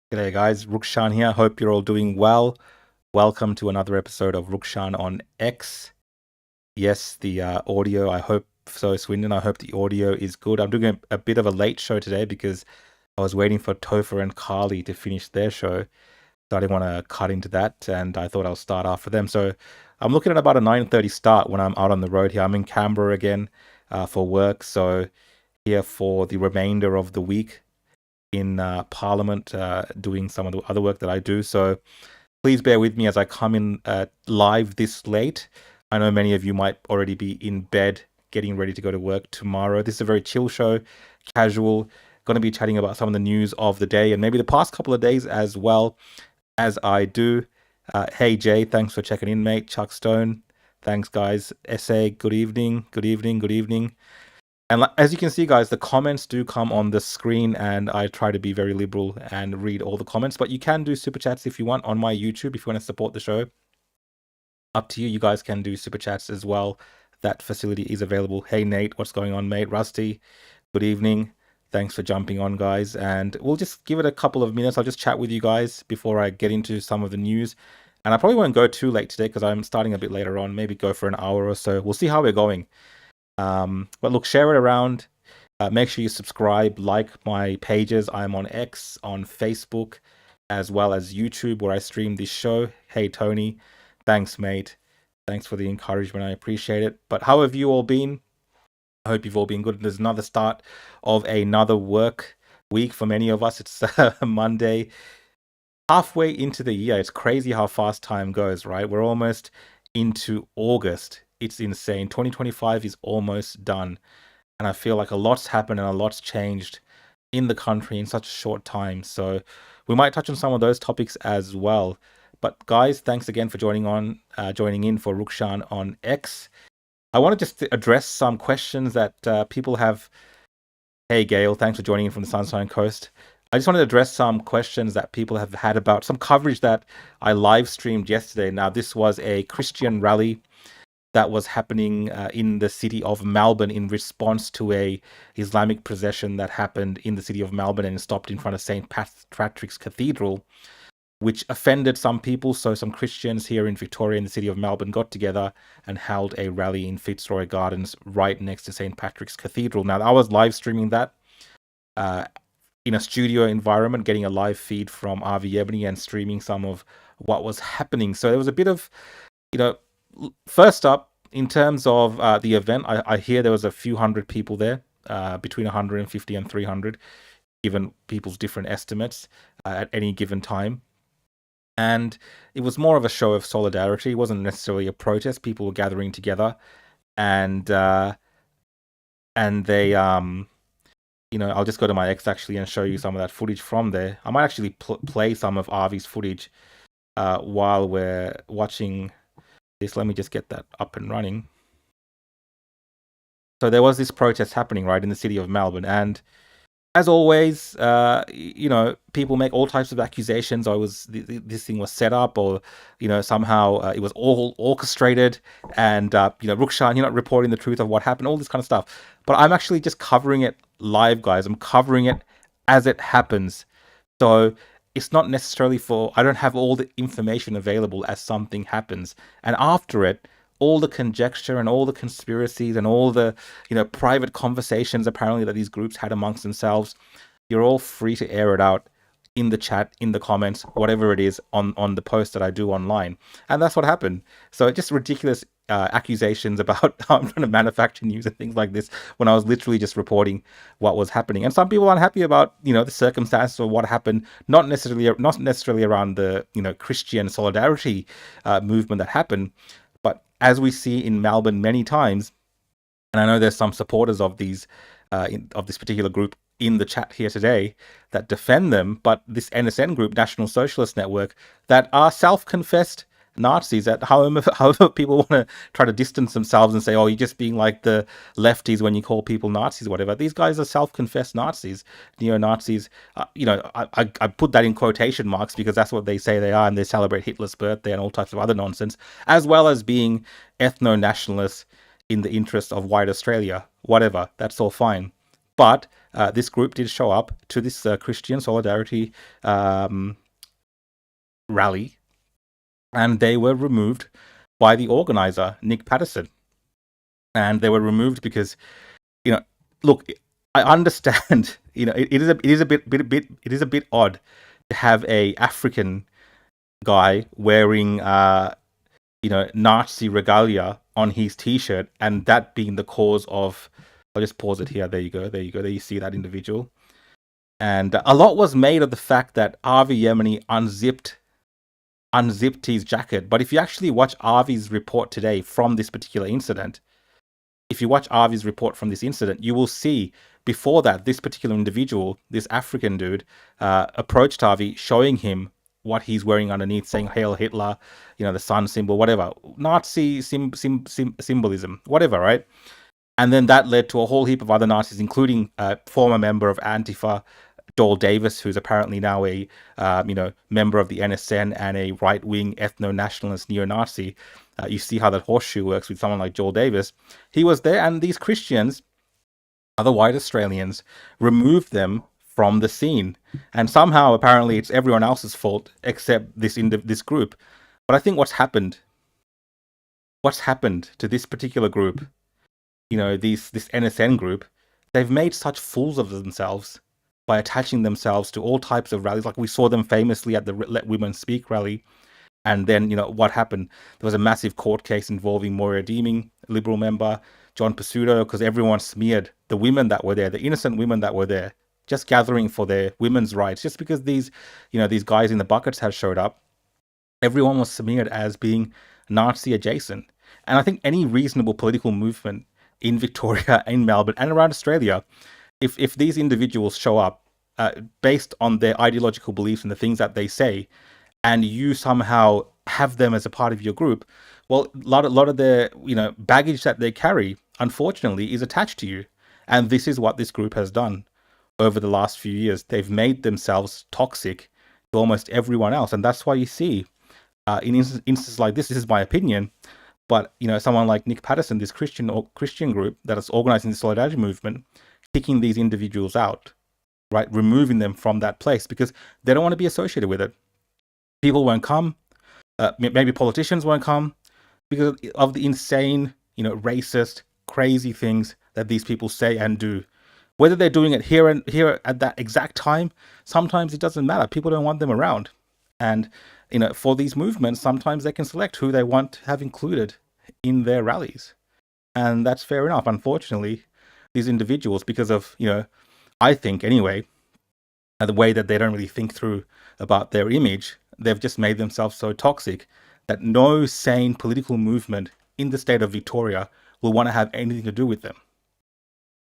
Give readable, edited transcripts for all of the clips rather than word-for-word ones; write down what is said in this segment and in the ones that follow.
G'day guys, Rukshan here. Hope you're all doing well. Welcome to another episode of Rukshan on X. Yes, the audio, I hope so, Swindon. I hope the audio is good. I'm doing a bit of a late show today because I was waiting for Topher and Carly to finish their show. So I didn't want to cut into that, and I thought I'll start after them. So I'm looking at about a 9:30 start when I'm out on the road here. I'm in Canberra again for work, so here for the remainder of the week in Parliament, doing some of the other work that I do. So please bear with me as I come in live this late. I know many of you might already be in bed getting ready to go to work tomorrow. This is a very chill show, casual. Going to be chatting about some of the news of the day and maybe the past couple of days as well as I do. Hey Jay, thanks for checking in, mate. Chuck Stone, thanks guys. SA, good evening, good evening, good evening. And as you can see, guys, the comments do come on the screen, and I try to be very liberal and read all the comments. But you can do super chats if you want on my YouTube if you want to support the show. Up to you. You guys can do super chats as well. That facility is available. Hey, Nate, what's going on, mate? Rusty, good evening. Thanks for jumping on, guys. And we'll just give it a couple of minutes. I'll just chat with you guys before I get into some of the news. And I probably won't go too late today because I'm starting a bit later on. Maybe go for an hour or so. We'll see how we're going. But look, share it around. Make sure you subscribe, like my pages. I'm on X, on Facebook, as well as YouTube, where I stream this show. Hey, Tony. Thanks, mate. Thanks for the encouragement. I appreciate it. But how have you all been? I hope you've all been good. There's another start of another work week for many of us. It's Monday, halfway into the year. It's crazy how fast time goes, right? We're almost into August. It's insane. 2025 is almost done. And I feel like a lot's happened and a lot's changed in the country in such a short time. So we might touch on some of those topics as well. But guys, thanks again for joining in for Rukshan on X. I want to just address some questions that people have. Hey, Gail, thanks for joining in from the Sunshine Coast. I just wanted to address some questions that people have had about some coverage that I live streamed yesterday. Now, this was a Christian rally that was happening in the city of Melbourne in response to a Islamic procession that happened in the city of Melbourne and stopped in front of St. Patrick's Cathedral, which offended some people. So some Christians here in Victoria in the city of Melbourne got together and held a rally in Fitzroy Gardens right next to St. Patrick's Cathedral. Now, I was live streaming that in a studio environment, getting a live feed from RV Ebony and streaming some of what was happening. So there was a bit of, first up, in terms of the event, I hear there was a few hundred people there, between 150 and 300, given people's different estimates at any given time. And it was more of a show of solidarity. It wasn't necessarily a protest. People were gathering together, and they, I'll just go to my X actually and show you some of that footage from there. I might actually play some of RV's footage while we're watching this. Let me just get that up and running. So there was this protest happening right in the city of Melbourne, and as always, people make all types of accusations. This thing was set up, or somehow it was all orchestrated, and Rukshan, you're not reporting the truth of what happened. All this kind of stuff. But I'm actually just covering it live, guys. I'm covering it as it happens. So it's not necessarily I don't have all the information available as something happens, and after it, all the conjecture and all the conspiracies and all the private conversations apparently that these groups had amongst themselves, you're all free to air it out in the chat, in the comments, whatever it is on the post that I do online. And that's what happened. So just ridiculous accusations about how I'm trying to manufacture news and things like this, when I was literally just reporting what was happening. And some people aren't happy about the circumstances of what happened, not necessarily around the Christian solidarity movement that happened, but as we see in Melbourne many times, and I know there's some supporters of these of this particular group in the chat here today that defend them, but this NSN group, National Socialist Network, that are self-confessed Nazis, that however people want to try to distance themselves and say, oh, you're just being like the lefties when you call people Nazis or whatever. These guys are self-confessed Nazis, neo-Nazis. I put that in quotation marks because that's what they say they are, and they celebrate Hitler's birthday and all types of other nonsense, as well as being ethno-nationalists in the interest of white Australia. Whatever, that's all fine. But this group did show up to this Christian solidarity rally, and they were removed by the organizer, Nick Patterson. And they were removed because, look, I understand, it is a bit odd to have a African guy wearing Nazi regalia on his t-shirt, and that being the cause of. I'll just pause it here. There you go. There you see that individual. And a lot was made of the fact that Avi Yemeni unzipped his jacket. But if you actually watch Avi's report today from this particular incident, you will see before that this particular individual, this African dude, approached Avi, showing him what he's wearing underneath, saying "Hail Hitler," the sun symbol, whatever, Nazi symbolism, whatever, right? And then that led to a whole heap of other Nazis, including a former member of Antifa, Joel Davis, who's apparently now a member of the NSN and a right-wing ethno-nationalist neo-Nazi. You see how that horseshoe works with someone like Joel Davis. He was there, and these Christians, other white Australians, removed them from the scene. And somehow, apparently, it's everyone else's fault except this group. But I think what's happened to this particular group, this NSN group, they've made such fools of themselves by attaching themselves to all types of rallies. Like we saw them famously at the Let Women Speak rally. And then, what happened? There was a massive court case involving Moira Deeming, Liberal member, John Pizzuto, because everyone smeared the women that were there, the innocent women that were there, just gathering for their women's rights. Just because these guys in the buckets had showed up, everyone was smeared as being Nazi adjacent. And I think any reasonable political movement in Victoria, in Melbourne, and around Australia, if these individuals show up based on their ideological beliefs and the things that they say, and you somehow have them as a part of your group, well, a lot of their baggage that they carry, unfortunately, is attached to you. And this is what this group has done over the last few years. They've made themselves toxic to almost everyone else, and that's why you see in instances like this is my opinion, but someone like Nick Patterson, this Christian group that is organizing the solidarity movement, kicking these individuals out, right, removing them from that place because they don't want to be associated with it. People won't come. Maybe politicians won't come because of the insane, racist, crazy things that these people say and do. Whether they're doing it here at that exact time, sometimes it doesn't matter. People don't want them around. And, for these movements, sometimes they can select who they want to have included in their rallies. And that's fair enough. Unfortunately, these individuals, because of, I think anyway, the way that they don't really think through about their image, they've just made themselves so toxic that no sane political movement in the state of Victoria will want to have anything to do with them.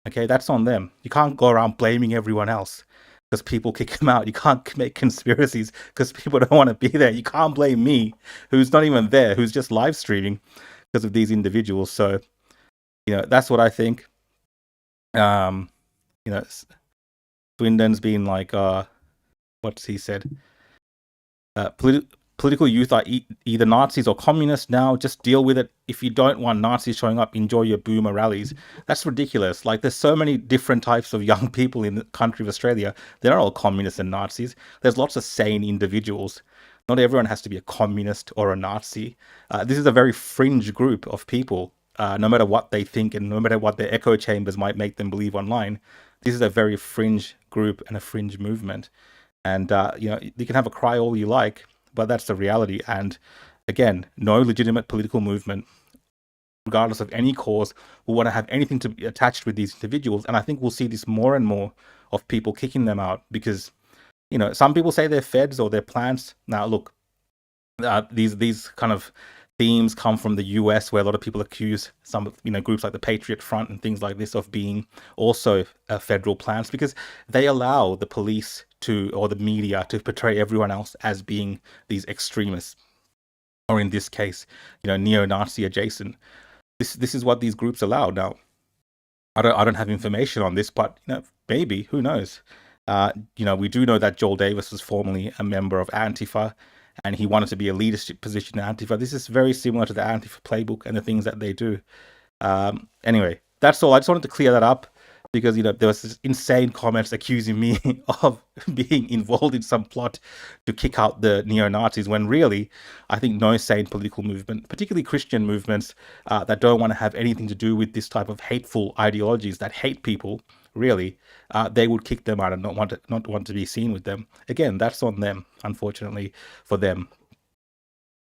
Okay, that's on them. You can't go around blaming everyone else because people kick them out. You can't make conspiracies because people don't want to be there. You can't blame me, who's not even there, who's just live streaming because of these individuals. So, that's what I think. Swindon's been like, what's he said? Political youth are either Nazis or communists now. Just deal with it. If you don't want Nazis showing up, enjoy your boomer rallies. That's ridiculous. Like, there's so many different types of young people in the country of Australia. They're not all communists and Nazis. There's lots of sane individuals. Not everyone has to be a communist or a Nazi. This is a very fringe group of people. No matter what they think and no matter what their echo chambers might make them believe online, this is a very fringe group and a fringe movement. And, you can have a cry all you like, but that's the reality. And again, no legitimate political movement, regardless of any cause, will want to have anything to be attached with these individuals. And I think we'll see this more and more of people kicking them out because, some people say they're feds or they're plants. Now, look, these kind of themes come from the US, where a lot of people accuse some, groups like the Patriot Front and things like this of being also federal plants because they allow the police or the media to portray everyone else as being these extremists, or in this case, neo-Nazi adjacent. This is what these groups allow. Now, I don't have information on this, but maybe, who knows? We do know that Joel Davis was formerly a member of Antifa, and he wanted to be a leadership position in Antifa. This is very similar to the Antifa playbook and the things that they do. Anyway, that's all. I just wanted to clear that up. because there was this insane comments accusing me of being involved in some plot to kick out the neo-Nazis, when really I think no sane political movement, particularly Christian movements that don't want to have anything to do with this type of hateful ideologies that hate people, really, they would kick them out and not want to be seen with them. Again, that's on them, unfortunately for them.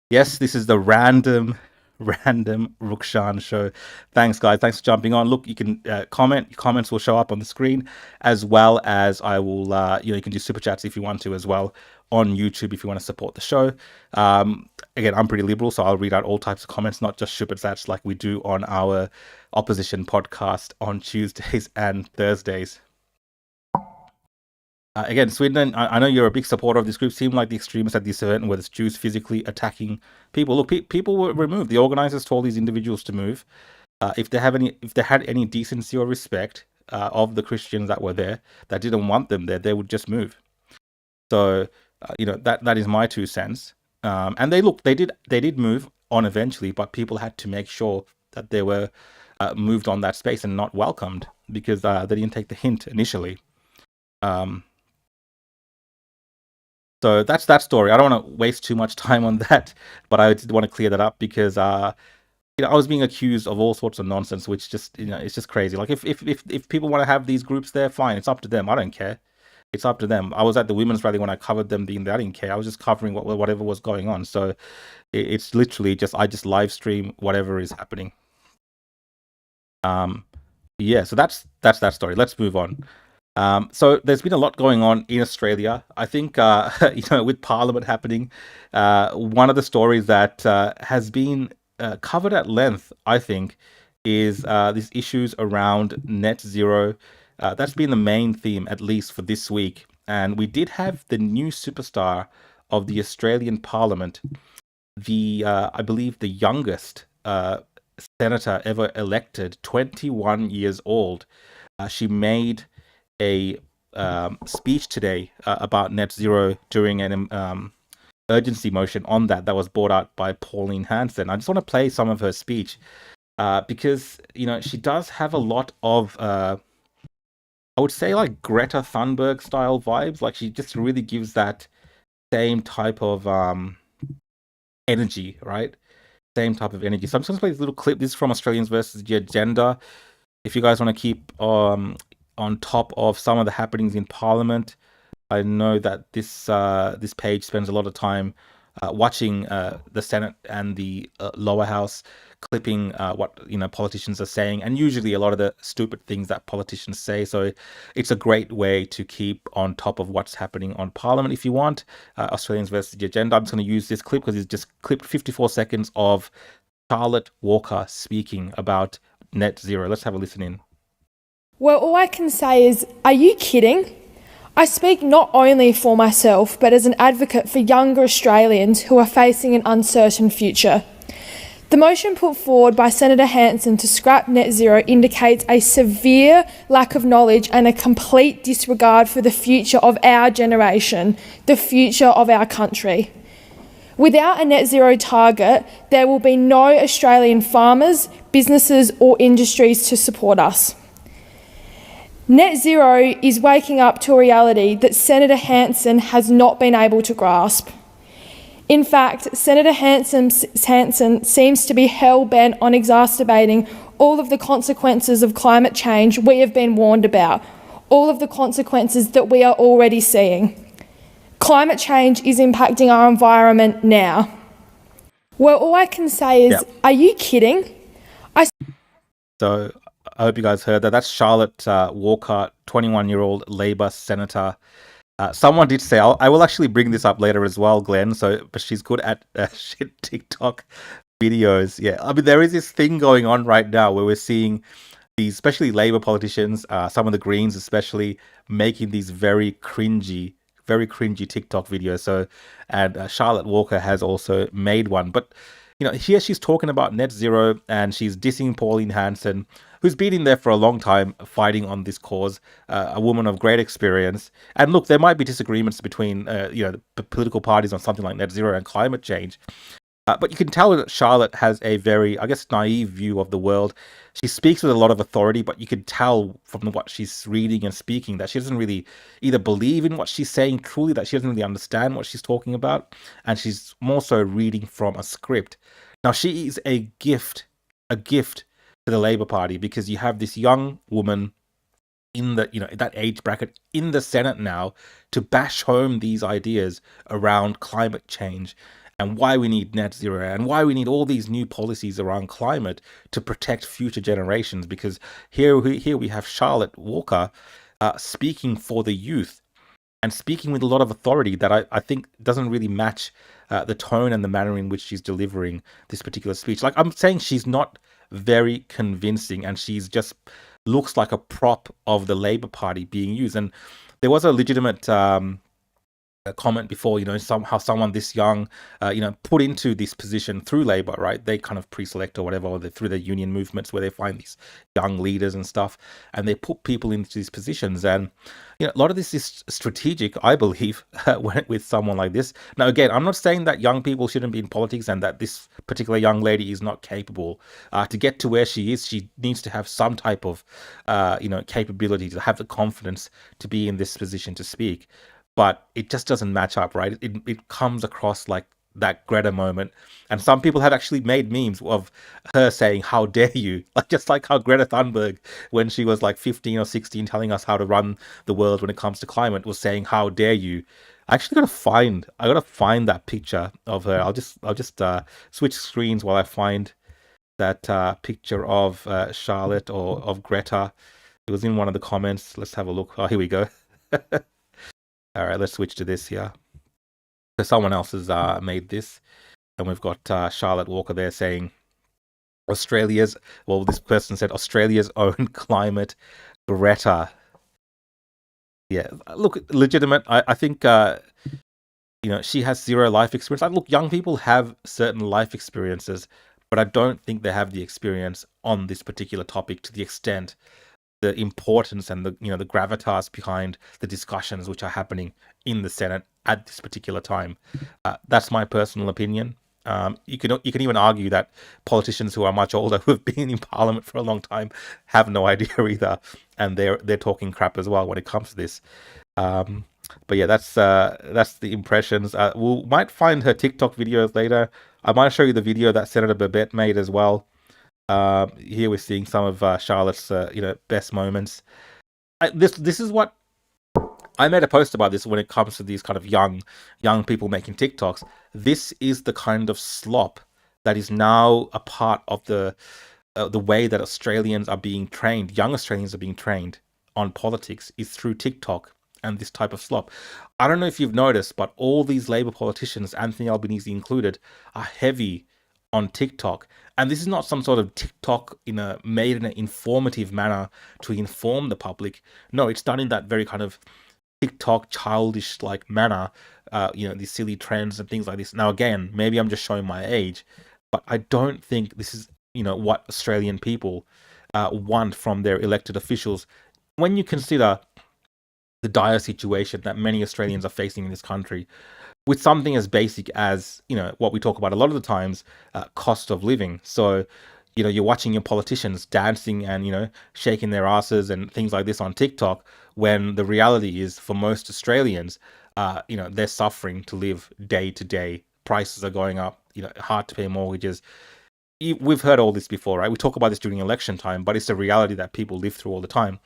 Yes, this is the random Rukshan show. Thanks, guys. Thanks for jumping on. Look, you can comment. Your comments will show up on the screen, as well as I will. You can do super chats if you want to as well on YouTube if you want to support the show. Again, I'm pretty liberal, so I'll read out all types of comments, not just super chats like we do on our opposition podcast on Tuesdays and Thursdays. Again, Sweden, I know you're a big supporter of this group. Seemed like the extremists at this event were the Jews physically attacking people. Look, people were removed. The organizers told these individuals to move. If they had any decency or respect of the Christians that were there, that didn't want them there, they would just move. So, that is my 2 cents. And they did move on eventually, but people had to make sure that they were moved on that space and not welcomed, because they didn't take the hint initially. So that's that story. I don't want to waste too much time on that, but I did want to clear that up because I was being accused of all sorts of nonsense, which just it's just crazy. Like if people want to have these groups there, fine, it's up to them. I don't care. It's up to them. I was at the women's rally when I covered them being there. I didn't care. I was just covering whatever was going on. So it's literally just I just live stream whatever is happening. Yeah. So that's that story. Let's move on. So there's been a lot going on in Australia. I think, with Parliament happening, one of the stories that has been covered at length, I think, is these issues around net zero. That's been the main theme, at least for this week. And we did have the new superstar of the Australian Parliament, I believe the youngest senator ever elected, 21 years old. She made a speech today about net zero during an urgency motion on that was brought out by Pauline Hanson. I just want to play some of her speech because she does have a lot of I would say like Greta Thunberg style vibes. Like she just really gives that same type of energy, right? Same type of energy. So I'm just going to play this little clip. This is from Australians versus the Agenda. If you guys want to keep on top of some of the happenings in Parliament, I know that this page spends a lot of time watching the Senate and the lower house, clipping what politicians are saying, and usually a lot of the stupid things that politicians say. So it's a great way to keep on top of what's happening on Parliament. If you want Australians versus the Agenda, I'm just going to use this clip because it's just clipped 54 seconds of Charlotte Walker speaking about net zero. Let's have a listen in. Well, all I can say is, are you kidding? I speak not only for myself, but as an advocate for younger Australians who are facing an uncertain future. The motion put forward by Senator Hanson to scrap net zero indicates a severe lack of knowledge and a complete disregard for the future of our generation, the future of our country. Without a net zero target, there will be no Australian farmers, businesses or industries to support us. Net zero is waking up to a reality that Senator Hanson has not been able to grasp. In fact, Senator Hanson seems to be hell-bent on exacerbating all of the consequences of climate change we have been warned about, all of the consequences that we are already seeing. Climate change is impacting our environment now. Well, all I can say is, Are you kidding? So I hope you guys heard that. That's Charlotte Walker, 21-year-old Labor senator. Someone did say, I will actually bring this up later as well, Glenn. But she's good at shit TikTok videos. Yeah, I mean, there is this thing going on right now where we're seeing these, especially Labor politicians, some of the Greens especially, making these very cringy TikTok videos. So, and Charlotte Walker has also made one. But here she's talking about net zero and she's dissing Pauline Hanson, who's been in there for a long time fighting on this cause, a woman of great experience. And look, there might be disagreements between the political parties on something like net zero and climate change. But you can tell that Charlotte has a very, I guess, naive view of the world. She speaks with a lot of authority, but you can tell from what she's reading and speaking that she doesn't really either believe in what she's saying truly, that she doesn't really understand what she's talking about, and she's more so reading from a script. Now, she is a gift to the Labour Party, because you have this young woman in the, that age bracket in the Senate now to bash home these ideas around climate change and why we need net zero and why we need all these new policies around climate to protect future generations. Because here we have Charlotte Walker speaking for the youth and speaking with a lot of authority that I think doesn't really match the tone and the manner in which she's delivering this particular speech. Like, I'm saying, she's not very convincing, and she's just looks like a prop of the Labour Party being used. And there was a legitimate a comment before, how someone this young, put into this position through Labour, right? They kind of pre-select or whatever, or through the union movements where they find these young leaders and stuff, and they put people into these positions. And, a lot of this is strategic, I believe, with someone like this. Now, again, I'm not saying that young people shouldn't be in politics and that this particular young lady is not capable. To get to where she is, she needs to have some type of, capability, to have the confidence to be in this position to speak. But it just doesn't match up, right? It comes across like that Greta moment. And some people have actually made memes of her saying, "How dare you?" Like, just like how Greta Thunberg, when she was like 15 or 16, telling us how to run the world when it comes to climate, was saying, "How dare you?" I actually gotta find that picture of her. I'll just switch screens while I find that picture of Charlotte or of Greta. It was in one of the comments. Let's have a look. Oh, here we go. All right, let's switch to this here. So someone else has made this, and we've got Charlotte Walker there saying, this person said, Australia's own climate, Greta. Yeah, look, legitimate. I think, she has zero life experience. Look, young people have certain life experiences, but I don't think they have the experience on this particular topic to the extent, the importance and the the gravitas behind the discussions which are happening in the Senate at this particular time. That's my personal opinion. You can even argue that politicians who are much older, who have been in Parliament for a long time, have no idea either, and they're talking crap as well when it comes to this. But yeah, that's the impressions. We might find her TikTok videos later. I might show you the video that Senator Babette made as well. Here we're seeing some of Charlotte's best moments. This is what I made a post about this when it comes to these kind of young people making TikToks. This is the kind of slop that is now a part of the way that Australians are being trained. Young Australians are being trained on politics is through TikTok and this type of slop. I don't know if you've noticed, but all these Labour politicians, Anthony Albanese included, are heavy on TikTok. And this is not some sort of TikTok made in an informative manner to inform the public. No, it's done in that very kind of TikTok childish like manner, these silly trends and things like this. Now, again, maybe I'm just showing my age, but I don't think this is, what Australian people want from their elected officials. When you consider the dire situation that many Australians are facing in this country, with something as basic as, what we talk about a lot of the times, cost of living. So, you're watching your politicians dancing and, shaking their asses and things like this on TikTok, when the reality is for most Australians, they're suffering to live day to day. Prices are going up, hard to pay mortgages. We've heard all this before, right? We talk about this during election time, but it's a reality that people live through all the time.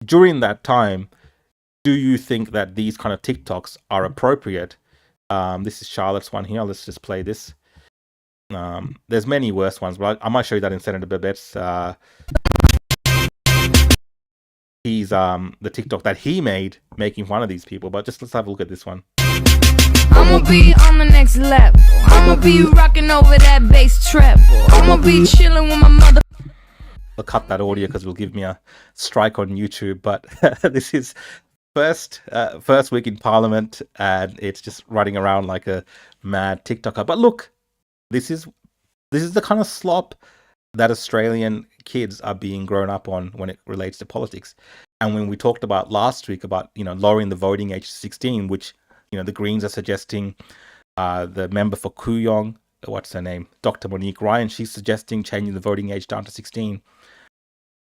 During that time, do you think that these kind of TikToks are appropriate? This is Charlotte's one here. Let's just play this. There's many worse ones, but I might show you that in Senator Babette's. He's the TikTok that he made making fun of these people. But let's have a look at this one. I'ma be on the next level. I'ma be rocking over that bass treble. I'ma be chilling with my mother. I'll cut that audio because it'll give me a strike on YouTube. But this is first week in Parliament, and it's just running around like a mad TikToker. But look, this is the kind of slop that Australian kids are being grown up on when it relates to politics. And when we talked about last week about lowering the voting age to 16, which the Greens are suggesting, the member for Kooyong what's her name, Dr. Monique Ryan, she's suggesting changing the voting age down to 16.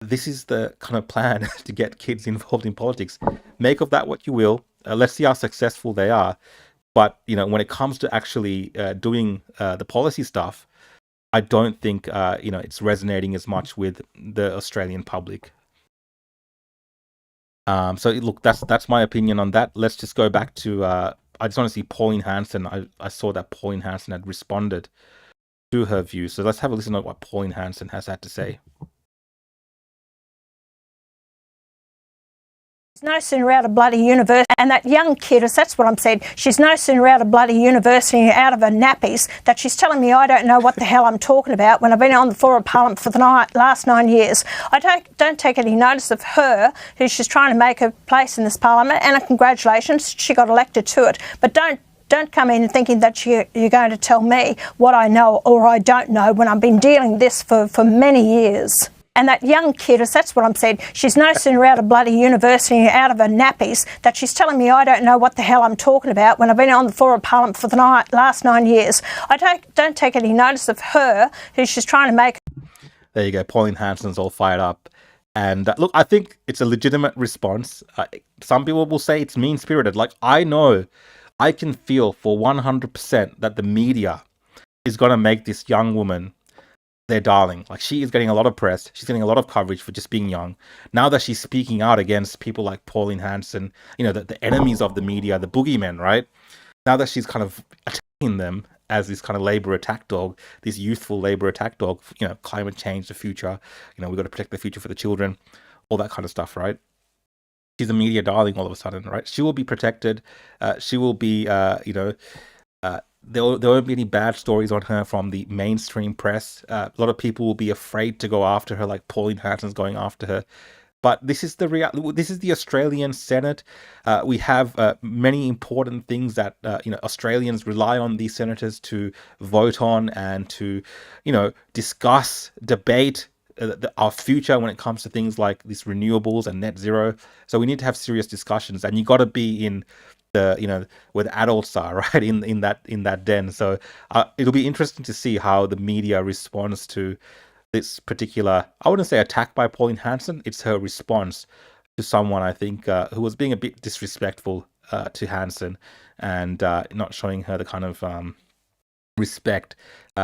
This is the kind of plan to get kids involved in politics. Make of that what you will. Let's see how successful they are. But when it comes to actually doing the policy stuff, I don't think it's resonating as much with the Australian public. So look, that's my opinion on that. Let's just go back to. I just want to see Pauline Hanson. I saw that Pauline Hanson had responded to her view. So let's have a listen to what Pauline Hanson has had to say. She's no sooner out of bloody university, and that young kid, that's what I'm saying, she's no sooner out of bloody university, out of her nappies, that she's telling me I don't know what the hell I'm talking about when I've been on the floor of Parliament for the last 9 years. I don't take any notice of her, who she's trying to make her place in this Parliament, and congratulations, she got elected to it. But don't come in thinking that you're going to tell me what I know or I don't know when I've been dealing with this for many years. And that young kid, that's what I'm saying, she's no sooner out of bloody university, out of her nappies, that she's telling me I don't know what the hell I'm talking about when I've been on the floor of Parliament for the last 9 years. I don't take any notice of her, who she's trying to make. There you go. Pauline Hanson's all fired up. And look, I think it's a legitimate response. Some people will say it's mean-spirited. Like, I know, I can feel for 100% that the media is going to make this young woman their darling. Like, she is getting a lot of press. She's getting a lot of coverage for just being young. Now that she's speaking out against people like Pauline Hanson, the enemies of the media, the boogeymen, right? Now that she's kind of attacking them as this kind of Labour attack dog, this youthful Labour attack dog, climate change, the future, we've got to protect the future for the children, all that kind of stuff, right? She's a media darling all of a sudden, right? She will be protected. She will be, there won't be any bad stories on her from the mainstream press. A lot of people will be afraid to go after her, like Pauline Hanson's going after her. But this is this is the Australian Senate. We have many important things that Australians rely on these senators to vote on and to discuss, debate our future when it comes to things like these renewables and net zero. So we need to have serious discussions, and you got to be in the where the adults are, right, in that den. So it'll be interesting to see how the media responds to this particular, I wouldn't say attack by Pauline Hanson, it's her response to someone, I think, who was being a bit disrespectful to Hanson and not showing her the kind of respect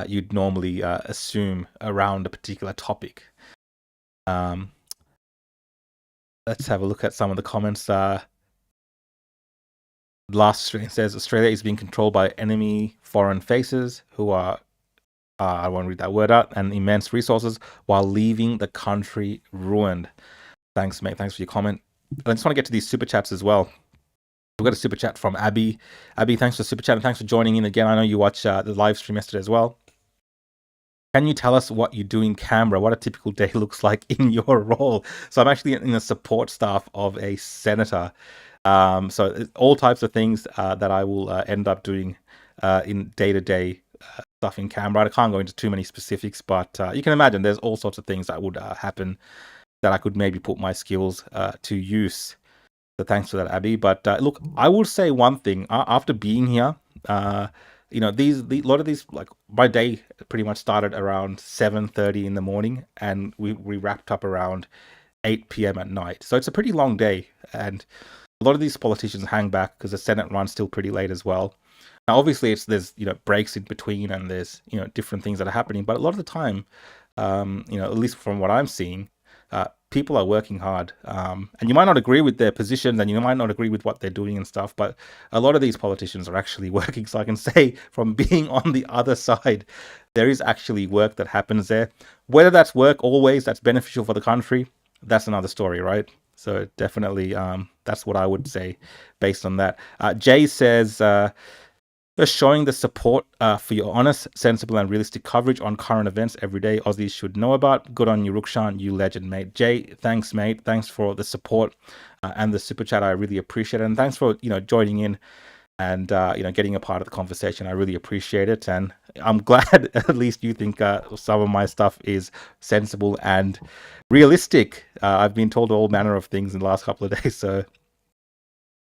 you'd normally assume around a particular topic. Let's have a look at some of the comments. Last Australian says Australia is being controlled by enemy foreign faces who are, I won't read that word out, and immense resources while leaving the country ruined. Thanks, mate. Thanks for your comment. I just want to get to these super chats as well. We've got a super chat from Abbie. Abbie, thanks for super chat and thanks for joining in again. I know you watched the live stream yesterday as well. Can you tell us what you do in Canberra? What a typical day looks like in your role? So I'm actually in the support staff of a senator. So all types of things that I will end up doing in day-to-day stuff in Canberra. I can't go into too many specifics, but you can imagine there's all sorts of things that would happen that I could maybe put my skills to use. So thanks for that, Abbie. But look, I will say one thing. After being here, a lot of these, like, my day pretty much started around 7:30 in the morning, and we wrapped up around 8 p.m. at night. So it's a pretty long day, and a lot of these politicians hang back because the Senate runs still pretty late as well. Now, obviously, there's breaks in between, and there's different things that are happening. But a lot of the time, at least from what I'm seeing, people are working hard, and you might not agree with their positions, and you might not agree with what they're doing and stuff. But a lot of these politicians are actually working. So I can say, from being on the other side, there is actually work that happens there. Whether that's work always that's beneficial for the country, that's another story, right? So definitely, that's what I would say based on that. Jay says, just showing the support for your honest, sensible and realistic coverage on current events every day Aussies should know about. Good on you, Rukshan, you legend, mate. Jay, thanks, mate. Thanks for the support and the super chat. I really appreciate it. And thanks for, joining in and, getting a part of the conversation. I really appreciate it. And I'm glad at least you think some of my stuff is sensible and realistic. I've been told all manner of things in the last couple of days. So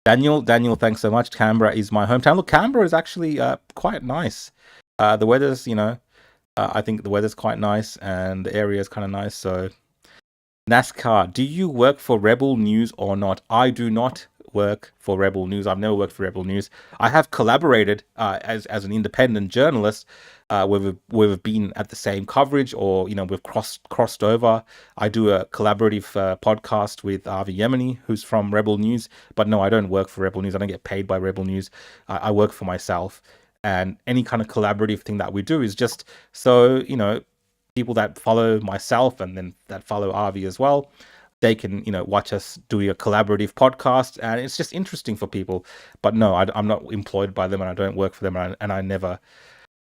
Daniel, thanks so much. Canberra is my hometown. Look, Canberra is actually quite nice. The weather's, I think the weather's quite nice and the area is kind of nice. So NASCAR, do you work for Rebel News or not? I do not work for Rebel News. I've never worked for Rebel News. I have collaborated as an independent journalist where we've been at the same coverage, or we've crossed over. I do a collaborative podcast with Avi Yemeni, who's from Rebel News. But no, I don't work for Rebel News. I don't get paid by Rebel News. I work for myself. And any kind of collaborative thing that we do is just so people that follow myself and then that follow Avi as well, they can watch us doing a collaborative podcast, and it's just interesting for people. But no, I'm not employed by them, and I don't work for them, and I never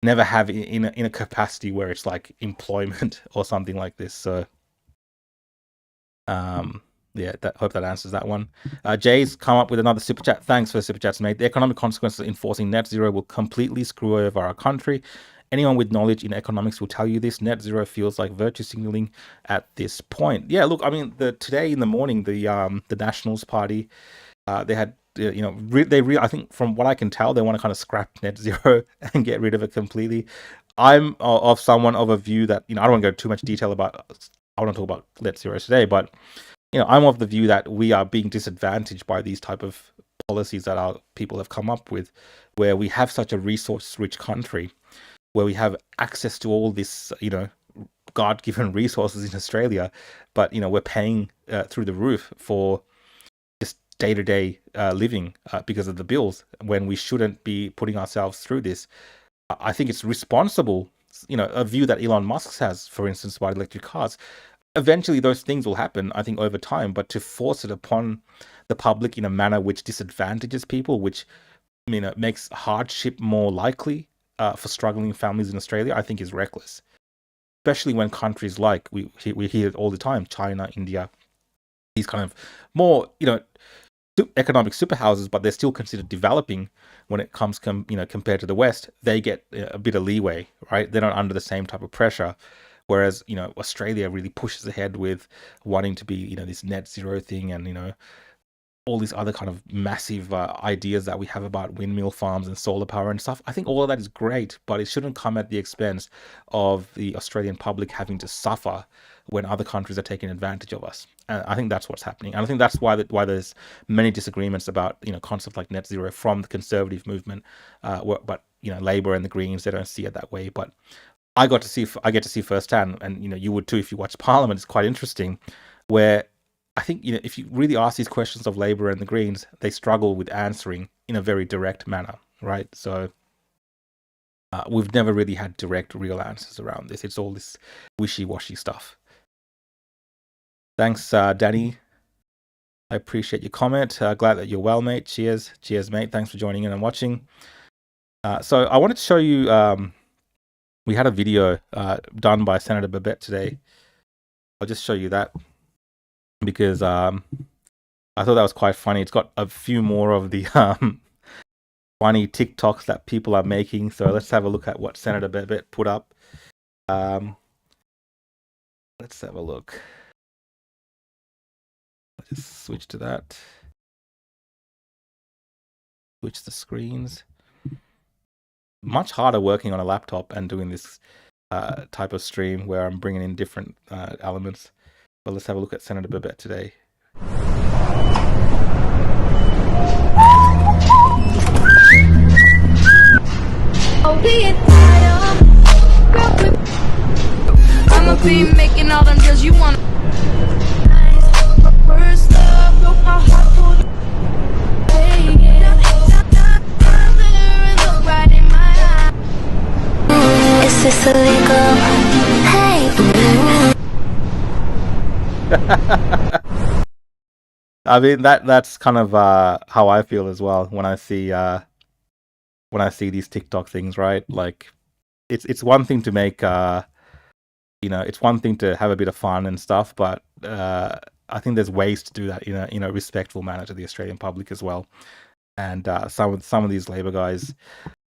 have in a capacity where it's like employment or something like this. So yeah, hope that answers that one. Jay's come up with another super chat. Thanks for the super chats, mate. The economic consequences of enforcing net zero will completely screw over our country. Anyone with knowledge in economics will tell you this. Net zero feels like virtue signaling at this point. Yeah, look, I mean, today in the morning, the Nationals Party, they had, I think from what I can tell, they want to kind of scrap net zero and get rid of it completely. I'm of a view that, I don't want to go too much detail about, I want to talk about net zero today, but I'm of the view that we are being disadvantaged by these type of policies that our people have come up with, where we have such a resource-rich country, where we have access to all this, God-given resources in Australia, but we're paying through the roof for just day-to-day living because of the bills, when we shouldn't be putting ourselves through this. I think it's responsible, a view that Elon Musk has, for instance, about electric cars. Eventually those things will happen, I think, over time, but to force it upon the public in a manner which disadvantages people, which makes hardship more likely for struggling families in Australia, I think is reckless. Especially when countries like, we hear it all the time, China, India, these kind of more, economic superhouses, but they're still considered developing when it comes, compared to the West. They get a bit of leeway, right? They're not under the same type of pressure. Whereas, Australia really pushes ahead with wanting to be, this net zero thing, and, all these other kind of massive ideas that we have about windmill farms and solar power and stuff. I think all of that is great, but it shouldn't come at the expense of the Australian public having to suffer when other countries are taking advantage of us. And I think that's what's happening. And I think that's why there's many disagreements about, concepts like net zero from the conservative movement. But, Labor and the Greens, they don't see it that way. But I get to see firsthand, and you would too if you watch Parliament. It's quite interesting, where I think if you really ask these questions of Labor and the Greens, they struggle with answering in a very direct manner, right? So we've never really had direct, real answers around this. It's all this wishy-washy stuff. Thanks, Danny. I appreciate your comment. Glad that you're well, mate. Cheers, mate. Thanks for joining in and watching. So I wanted to show you. We had a video done by Senator Babette today. I'll just show you that because I thought that was quite funny. It's got a few more of the funny TikToks that people are making. So let's have a look at what Senator Babette put up. Let's have a look. Let's just switch to that. Switch the screens. Much harder working on a laptop and doing this type of stream where I'm bringing in different elements. But let's have a look at Senator Babette today. I'ma be making all them deals you want. First love, broke my heart for the Is this illegal? Hey. I mean that's kind of how I feel as well when I see these TikTok things, right? Like it's one thing to make it's one thing to have a bit of fun and stuff, but I think there's ways to do that in a respectful manner to the Australian public as well. And some of these Labor guys,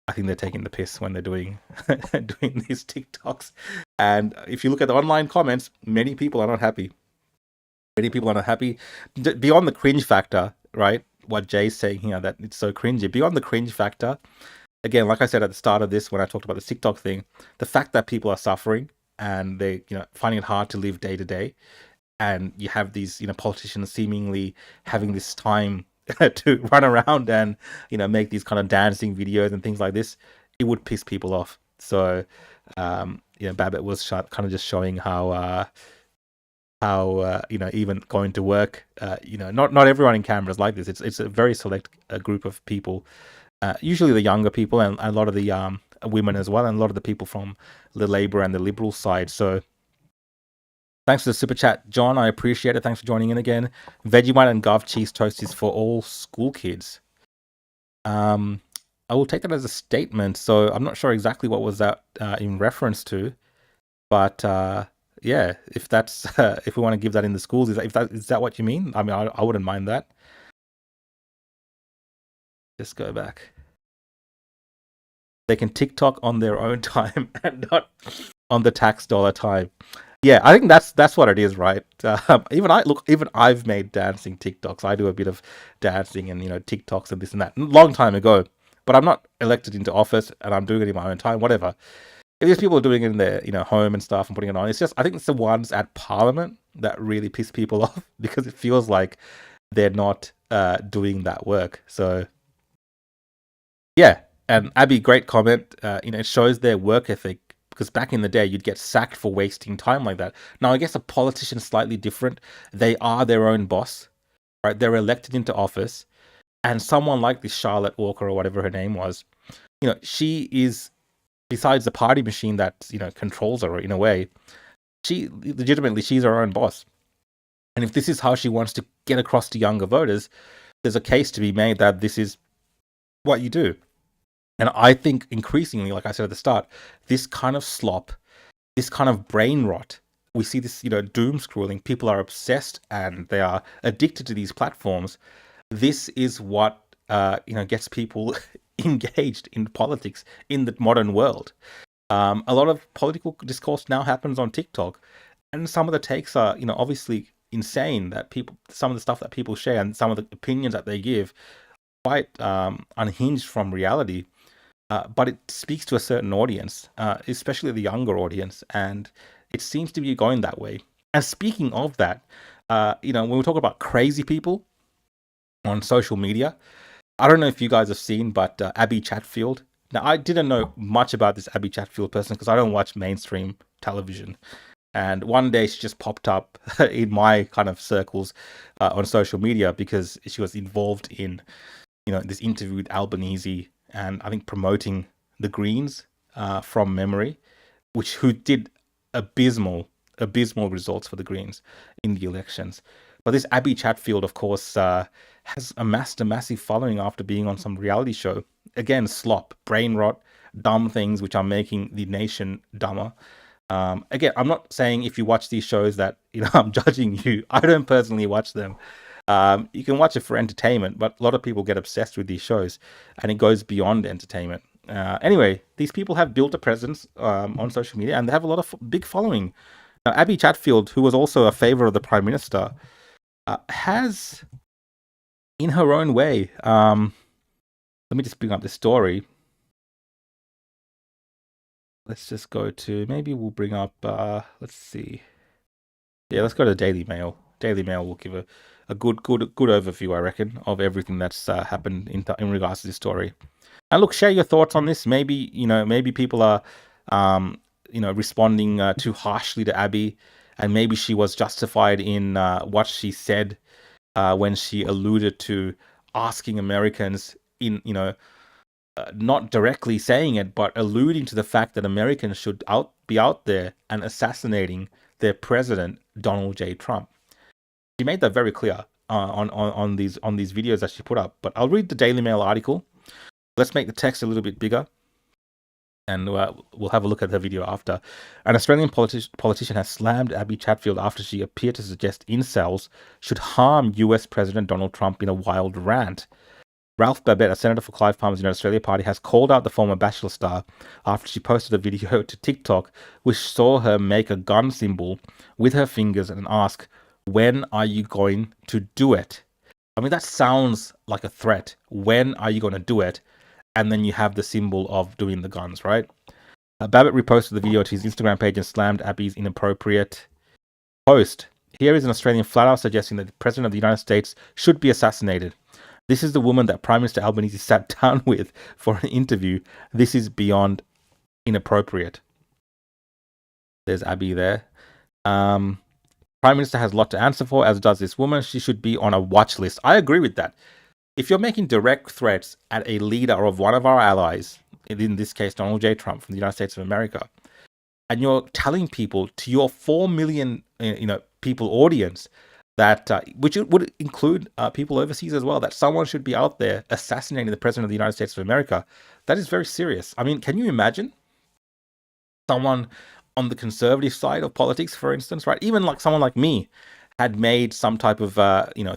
I think they're taking the piss when they're doing these TikToks. And if you look at the online comments, many people are not happy. Beyond the cringe factor, right? What Jay's saying here, that it's so cringy. Beyond the cringe factor, again, like I said at the start of this, when I talked about the TikTok thing, the fact that people are suffering and they, finding it hard to live day to day, and you have these, politicians seemingly having this time to run around and, make these kind of dancing videos and things like this, it would piss people off. So, Babbitt was kind of just showing how even going to work, not everyone in Canberra is like this. It's a very select group of people, usually the younger people, and a lot of the women as well, and a lot of the people from the Labor and the Liberal side. So thanks for the super chat, John. I appreciate it. Thanks for joining in again. Vegemite and Gov cheese toast is for all school kids. I will take that as a statement. So I'm not sure exactly what was that in reference to, but yeah, if that's if we want to give that in the schools, is that what you mean? I mean, I wouldn't mind that. Just go back. They can TikTok on their own time and not on the tax dollar time. Yeah, I think that's what it is, right? Even I've made dancing TikToks. I do a bit of dancing and TikToks and this and that, long time ago. But I'm not elected into office, and I'm doing it in my own time. Whatever. If there's people doing it in their home and stuff and putting it on, it's just, I think it's the ones at Parliament that really piss people off, because it feels like they're not doing that work. So yeah, and Abbie, great comment. It shows their work ethic, because back in the day you'd get sacked for wasting time like that. Now I guess a politician's slightly different. They are their own boss, right? They're elected into office, and someone like this Charlotte Walker, or whatever her name was, she is, besides the party machine that controls her in a way, she's her own boss. And if this is how she wants to get across to younger voters, there's a case to be made that this is what you do. And I think increasingly, like I said at the start, this kind of slop, this kind of brain rot, we see this, doom scrolling. People are obsessed and they are addicted to these platforms. This is what gets people engaged in politics in the modern world. A lot of political discourse now happens on TikTok, and some of the takes are, obviously insane. That some of the stuff that people share and some of the opinions that they give, quite unhinged from reality. But it speaks to a certain audience, especially the younger audience, and it seems to be going that way. And speaking of that, when we talk about crazy people on social media, I don't know if you guys have seen, but Abbie Chatfield. Now, I didn't know much about this Abbie Chatfield person because I don't watch mainstream television. And one day she just popped up in my kind of circles on social media because she was involved in, this interview with Albanese, and I think promoting the Greens from memory, who did abysmal results for the Greens in the elections. But this Abbie Chatfield, of course, has amassed a massive following after being on some reality show. Again, slop, brain rot, dumb things which are making the nation dumber. Again, I'm not saying if you watch these shows that I'm judging you. I don't personally watch them. You can watch it for entertainment, but a lot of people get obsessed with these shows, and it goes beyond entertainment. Anyway, these people have built a presence on social media, and they have a lot of big following. Now, Abbie Chatfield, who was also a favourite of the Prime Minister, has, in her own way, let me just bring up this story. Let's just go to, maybe we'll bring up, let's see. Yeah, let's go to the Daily Mail. Daily Mail will give a good overview, I reckon, of everything that's happened in regards to this story. And look, share your thoughts on this. Maybe people are responding too harshly to Abbie, and maybe she was justified in what she said when she alluded to asking Americans not directly saying it, but alluding to the fact that Americans should be out there and assassinating their president, Donald J. Trump. She made that very clear on these videos that she put up. But I'll read the Daily Mail article. Let's make the text a little bit bigger, and we'll have a look at the video after. An Australian politician has slammed Abbie Chatfield after she appeared to suggest incels should harm US President Donald Trump in a wild rant. Ralph Babet, a senator for Clive Palmer's United Australia Party, has called out the former Bachelor star after she posted a video to TikTok which saw her make a gun symbol with her fingers and ask, "When are you going to do it?" I mean, that sounds like a threat. When are you going to do it? and then you have the symbol of doing the guns, right? Babbitt reposted the video to his Instagram page and slammed Abbie's inappropriate post. Here is an Australian flat out suggesting that the President of the United States should be assassinated. This is the woman that Prime Minister Albanese sat down with for an interview. This is beyond inappropriate. There's Abbie there. Prime Minister has a lot to answer for, as does this woman. She should be on a watch list. I agree with that. If you're making direct threats at a leader of one of our allies, in this case Donald J. Trump from the United States of America, and you're telling people, to your 4 million people audience, that which would include people overseas as well, that someone should be out there assassinating the President of the United States of America, that is very serious. I mean, can you imagine someone on the conservative side of politics, for instance, right? Even like someone like me had made some type of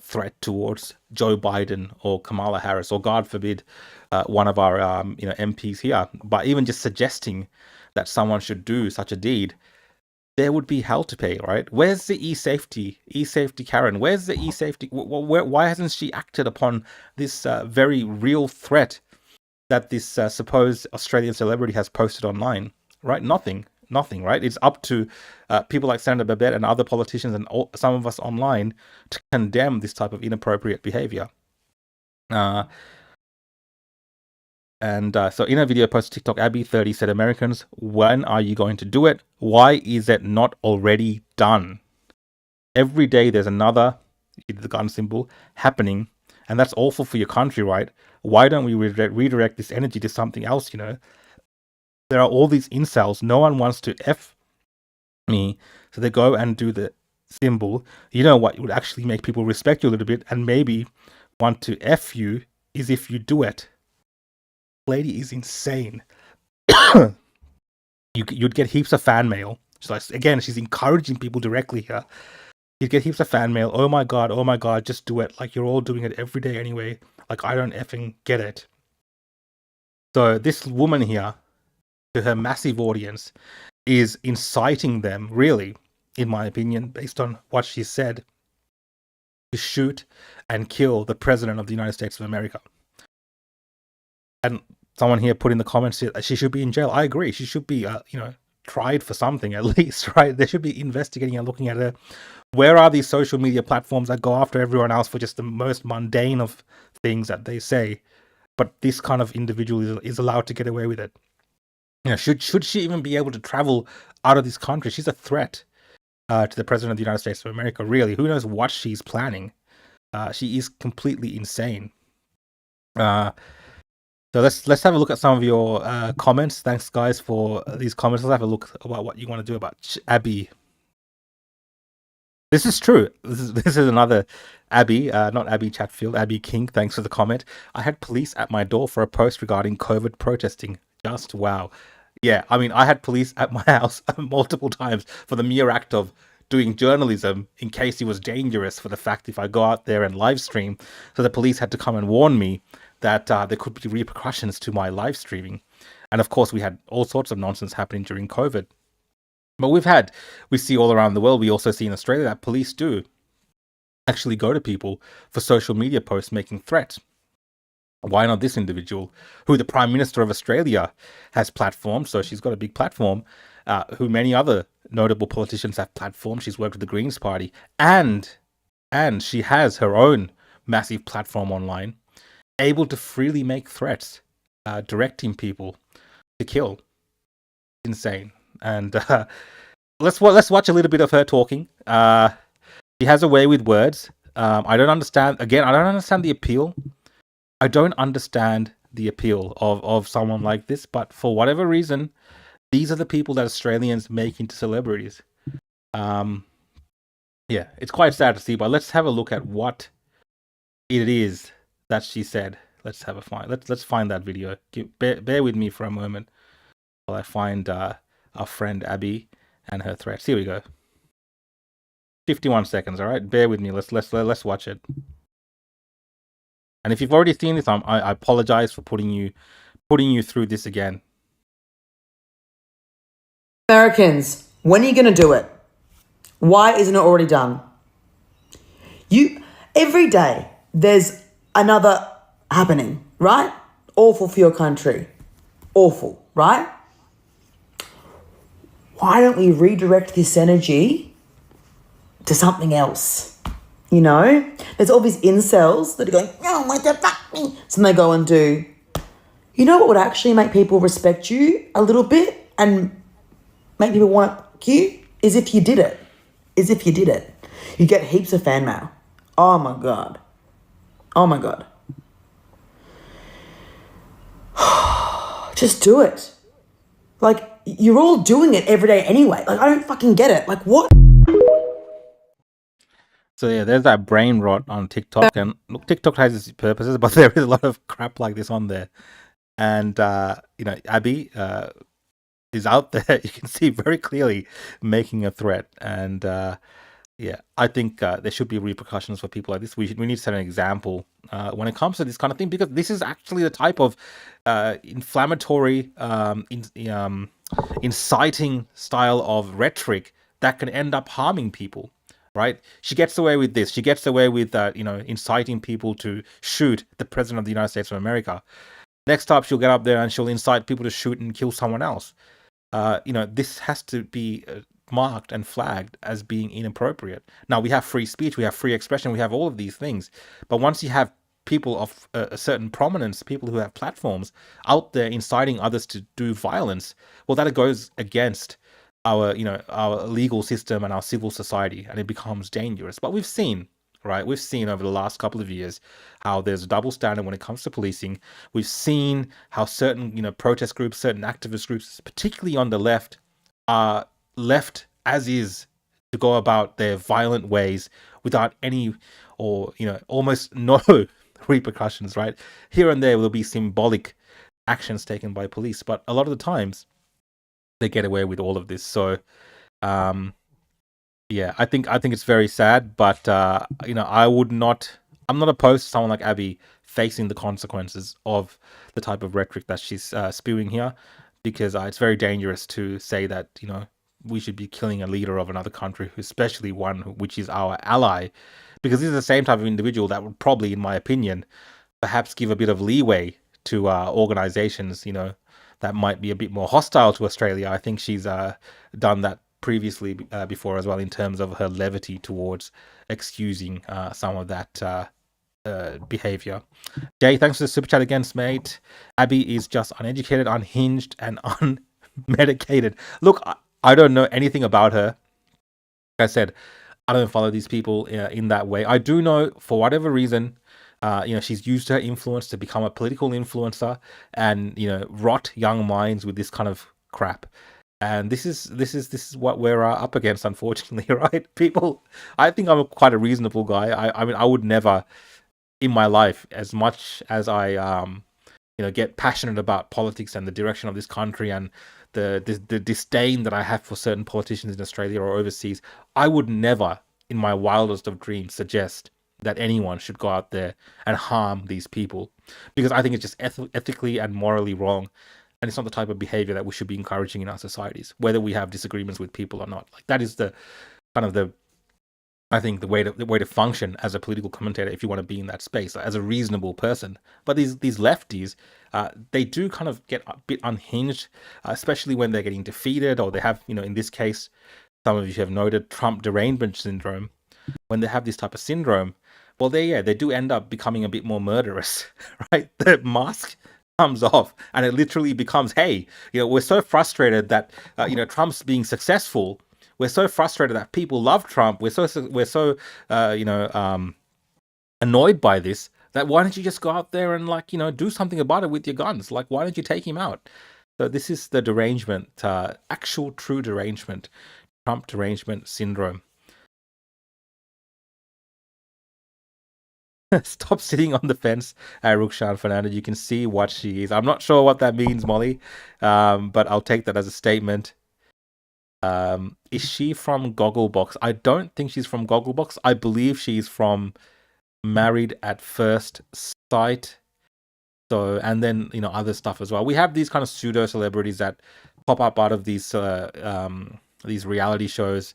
threat towards Joe Biden or Kamala Harris, or God forbid, one of our MPs here, by even just suggesting that someone should do such a deed, there would be hell to pay, right? Where's the e-safety Karen? Where's the e-safety? Why hasn't she acted upon this very real threat that this supposed Australian celebrity has posted online, right? Nothing, right? It's up to people like Senator Babbitt and other politicians and some of us online to condemn this type of inappropriate behavior. So in a video posted to TikTok, Abbie 30 said, Americans, when are you going to do it? Why is it not already done? Every day there's another, the gun symbol, happening, and that's awful for your country, right? Why don't we redirect this energy to something else, There are all these incels. No one wants to F me, so they go and do the symbol. You know what would actually make people respect you a little bit and maybe want to F you is if you do it. Lady is insane. You'd get heaps of fan mail. She's encouraging people directly here. You'd get heaps of fan mail. Oh my god, just do it. Like, you're all doing it every day anyway. Like, I don't effing get it. So this woman here, to her massive audience, is inciting them, really, in my opinion, based on what she said, to shoot and kill the President of the United States of America. And someone here put in the comments that she should be in jail. I agree. She should be, tried for something at least, right? They should be investigating and looking at her. Where are these social media platforms that go after everyone else for just the most mundane of things that they say? But this kind of individual is allowed to get away with it. Should she even be able to travel out of this country? She's a threat to the President of the United States of America, really. Who knows what she's planning? She is completely insane. So let's have a look at some of your comments. Thanks, guys, for these comments. Let's have a look about what you want to do about Abbie. This is true. This is another Abbie, not Abbie Chatfield, Abbie King. Thanks for the comment. I had police at my door for a post regarding COVID protesting. Just wow. Yeah, I mean, I had police at my house multiple times for the mere act of doing journalism in case it was dangerous, for the fact if I go out there and live stream. So the police had to come and warn me that there could be repercussions to my live streaming. And of course, we had all sorts of nonsense happening during COVID. But we see all around the world, we also see in Australia that police do actually go to people for social media posts making threats. Why not this individual, who the Prime Minister of Australia has platformed? So she's got a big platform, who many other notable politicians have platformed. She's worked with the Greens Party, and she has her own massive platform online, able to freely make threats, directing people to kill. Insane. And let's watch a little bit of her talking. She has a way with words. I don't understand the appeal. I don't understand the appeal of someone like this, but for whatever reason, these are the people that Australians make into celebrities. Yeah, it's quite sad to see, but let's have a look at what it is that she said. Let's find that video. Bear with me for a moment while I find our friend Abbie and her threats. Here we go. 51 seconds, all right? Bear with me. Let's watch it. And if you've already seen this, I apologize for putting you through this again. Americans, when are you going to do it? Why isn't it already done? Every day there's another happening, right? Awful for your country. Awful, right? Why don't we redirect this energy to something else? You know? There's all these incels that are going, oh, what the fuck me? So they go and do, you know what would actually make people respect you a little bit and make people want you? Is if you did it. You get heaps of fan mail. Oh my God. Just do it. Like, you're all doing it every day anyway. Like, I don't fucking get it. Like, what? So yeah, there's that brain rot on TikTok, and look, TikTok has its purposes, but there is a lot of crap like this on there. And Abbie is out there. You can see very clearly making a threat, and I think there should be repercussions for people like this. We need to set an example when it comes to this kind of thing, because this is actually the type of inflammatory, inciting style of rhetoric that can end up harming people. Right? She gets away with this. She gets away with inciting people to shoot the president of the United States of America. Next up, she'll get up there and she'll incite people to shoot and kill someone else. This has to be marked and flagged as being inappropriate. Now, we have free speech, we have free expression, we have all of these things. But once you have people of a certain prominence, people who have platforms out there inciting others to do violence, well, that goes against our legal system and our civil society, and it becomes dangerous. But we've seen over the last couple of years how there's a double standard when it comes to policing. We've seen how certain protest groups, certain activist groups, particularly on the left, are left as is to go about their violent ways without any or almost no repercussions. Right, here and there will be symbolic actions taken by police, but a lot of the times they get away with all of this. So I think it's very sad, but I'm not opposed to someone like Abbie facing the consequences of the type of rhetoric that she's spewing here, because it's very dangerous to say that we should be killing a leader of another country, especially one which is our ally, because this is the same type of individual that would probably, in my opinion, perhaps give a bit of leeway to organizations that might be a bit more hostile to Australia. I think she's done that previously before as well, in terms of her levity towards excusing some of that behavior. Jay, thanks for the super chat again, mate. Abbie is just uneducated, unhinged, and unmedicated. Look, I don't know anything about her. Like I said, I don't follow these people in that way. I do know, for whatever reason, she's used her influence to become a political influencer and rot young minds with this kind of crap. And this is what we're up against, unfortunately, right? People, I think I'm quite a reasonable guy. I mean, I would never in my life, as much as I get passionate about politics and the direction of this country and the disdain that I have for certain politicians in Australia or overseas, I would never in my wildest of dreams suggest that anyone should go out there and harm these people, because I think it's just ethically and morally wrong, and it's not the type of behavior that we should be encouraging in our societies, whether we have disagreements with people or not. Like, that is the kind of the way to function as a political commentator if you want to be in that space as a reasonable person. But these lefties, they do kind of get a bit unhinged, especially when they're getting defeated, or they have, in this case, some of you have noted Trump derangement syndrome. When they have this type of syndrome, well, they do end up becoming a bit more murderous, right? The mask comes off and it literally becomes, hey, we're so frustrated that, Trump's being successful. We're so frustrated that people love Trump. We're so annoyed by this, that why don't you just go out there and do something about it with your guns? Like, why don't you take him out? So this is the derangement, actual true derangement, Trump derangement syndrome. Stop sitting on the fence, Rukshan Fernandez. You can see what she is. I'm not sure what that means, Molly, but I'll take that as a statement. Is she from Gogglebox? I don't think she's from Gogglebox. I believe she's from Married at First Sight. So, and then other stuff as well. We have these kind of pseudo celebrities that pop up out of these reality shows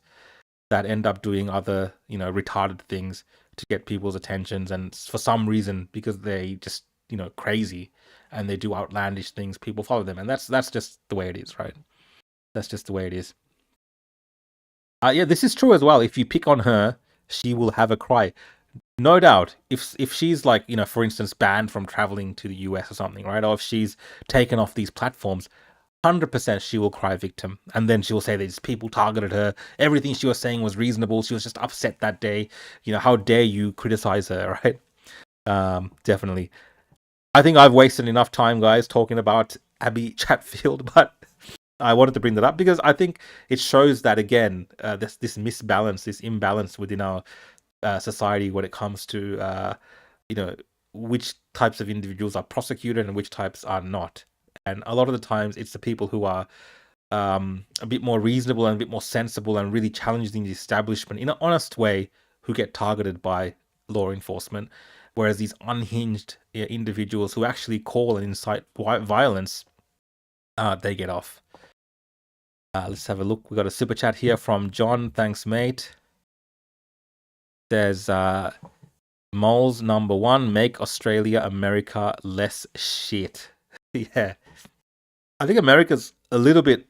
that end up doing other retarded things to get people's attentions, and for some reason, because they just crazy and they do outlandish things, people follow them, and that's just the way it is, right? That's just the way it is. Yeah, this is true as well. If you pick on her, she will have a cry. No doubt. If she's like, for instance, banned from traveling to the US or something, right? Or if she's taken off these platforms, 100% she will cry victim. And then she will say these people targeted her. Everything she was saying was reasonable. She was just upset that day. How dare you criticize her, right? Definitely. I think I've wasted enough time, guys, talking about Abbie Chatfield, but I wanted to bring that up because I think it shows that, again, this misbalance, this imbalance within our society when it comes to, which types of individuals are prosecuted and which types are not. And a lot of the times it's the people who are a bit more reasonable and a bit more sensible and really challenging the establishment in an honest way who get targeted by law enforcement. Whereas these unhinged individuals who actually call and incite violence, they get off. Let's have a look. We got a super chat here from John. Thanks, mate. There's Moles number 1, make Australia America less shit. Yeah. I think America's a little bit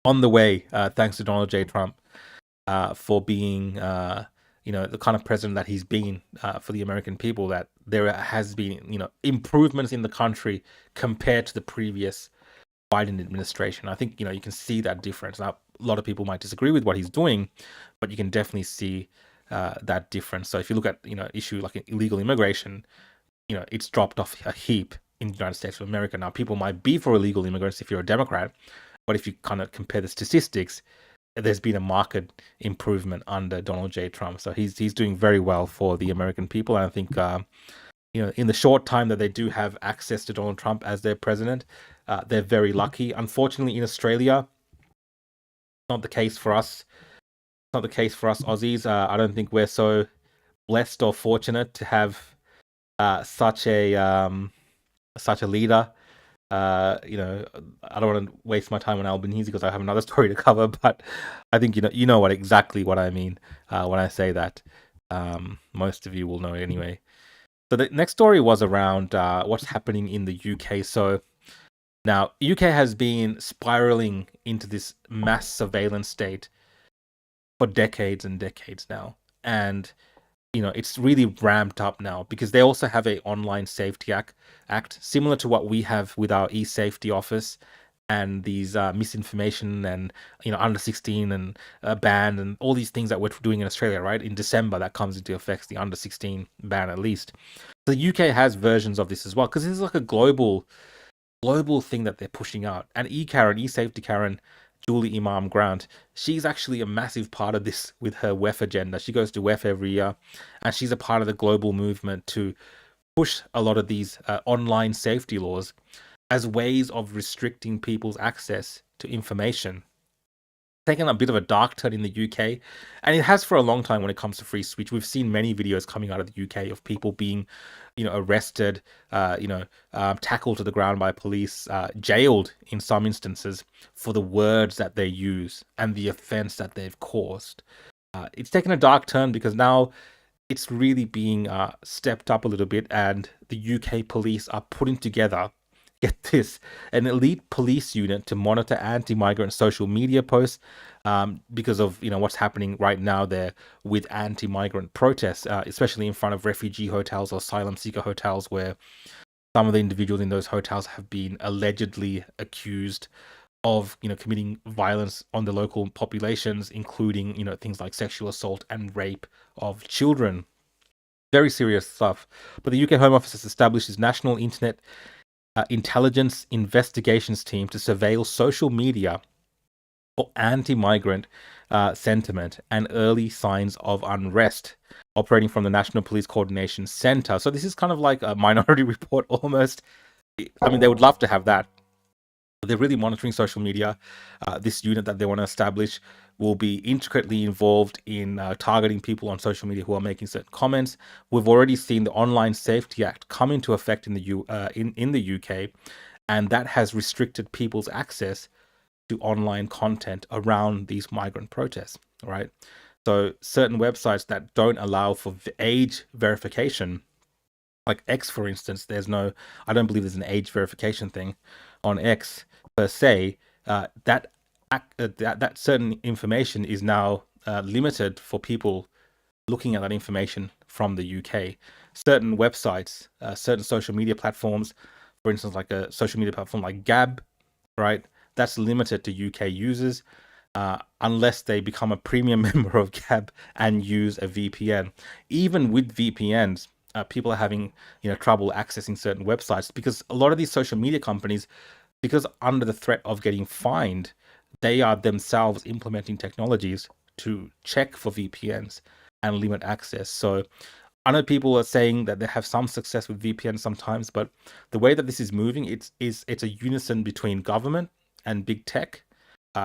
on the way, thanks to Donald J. Trump, for being, the kind of president that he's been for the American people, that there has been, improvements in the country compared to the previous Biden administration. I think, you can see that difference. Now, a lot of people might disagree with what he's doing, but you can definitely see that difference. So if you look at, issue like illegal immigration, it's dropped off a heap in the United States of America. Now, people might be for illegal immigrants if you're a Democrat, but if you kind of compare the statistics, there's been a marked improvement under Donald J. Trump. So he's doing very well for the American people. And I think, in the short time that they do have access to Donald Trump as their president, they're very lucky. Unfortunately, in Australia, not the case for us. Not the case for us Aussies. I don't think we're so blessed or fortunate to have such a leader. I don't want to waste my time on Albanese because I have another story to cover, but I think you know exactly what I mean when I say that. Most of you will know anyway. So the next story was around what's happening in the UK. So now UK has been spiraling into this mass surveillance state for decades and decades now, and it's really ramped up now because they also have a online safety act similar to what we have with our e-safety office, and these misinformation and under 16 and ban and all these things that we're doing in Australia, right? In December that comes into effect, the under 16 ban at least. So the UK has versions of this as well because this is like a global thing that they're pushing out. And e-safety Karen, Julie Imam Grant, she's actually a massive part of this with her WEF agenda. She goes to WEF every year, and she's a part of the global movement to push a lot of these online safety laws as ways of restricting people's access to information. Taken a bit of a dark turn in the UK, and it has for a long time when it comes to free speech. We've seen many videos coming out of the UK of people being, arrested, tackled to the ground by police, jailed in some instances for the words that they use and the offense that they've caused. It's taken a dark turn because now it's really being stepped up a little bit, and the UK police are putting together, get this, an elite police unit to monitor anti-migrant social media posts because of what's happening right now there with anti-migrant protests, especially in front of refugee hotels or asylum seeker hotels, where some of the individuals in those hotels have been allegedly accused of committing violence on the local populations, including things like sexual assault and rape of children. Very serious stuff. But the UK Home Office has established its national internet intelligence investigations team to surveil social media for anti-migrant sentiment and early signs of unrest, operating from the National Police Coordination Centre. So this is kind of like a Minority Report almost. I mean, they would love to have that. They're really monitoring social media. This unit that they want to establish will be intricately involved in targeting people on social media who are making certain comments. We've already seen the Online Safety Act come into effect in the UK, and that has restricted people's access to online content around these migrant protests, right? So certain websites that don't allow for age verification like X, for instance, I don't believe there's an age verification thing on X per se. That certain information is now limited for people looking at that information from the UK. Certain websites, certain social media platforms, for instance, like a social media platform like Gab, right? That's limited to UK users unless they become a premium member of Gab and use a VPN. Even with VPNs, people are having trouble accessing certain websites because a lot of these social media companies, because under the threat of getting fined, they are themselves implementing technologies to check for VPNs and limit access. So I know people are saying that they have some success with VPN sometimes, but the way that this is moving, it's a unison between government and big tech.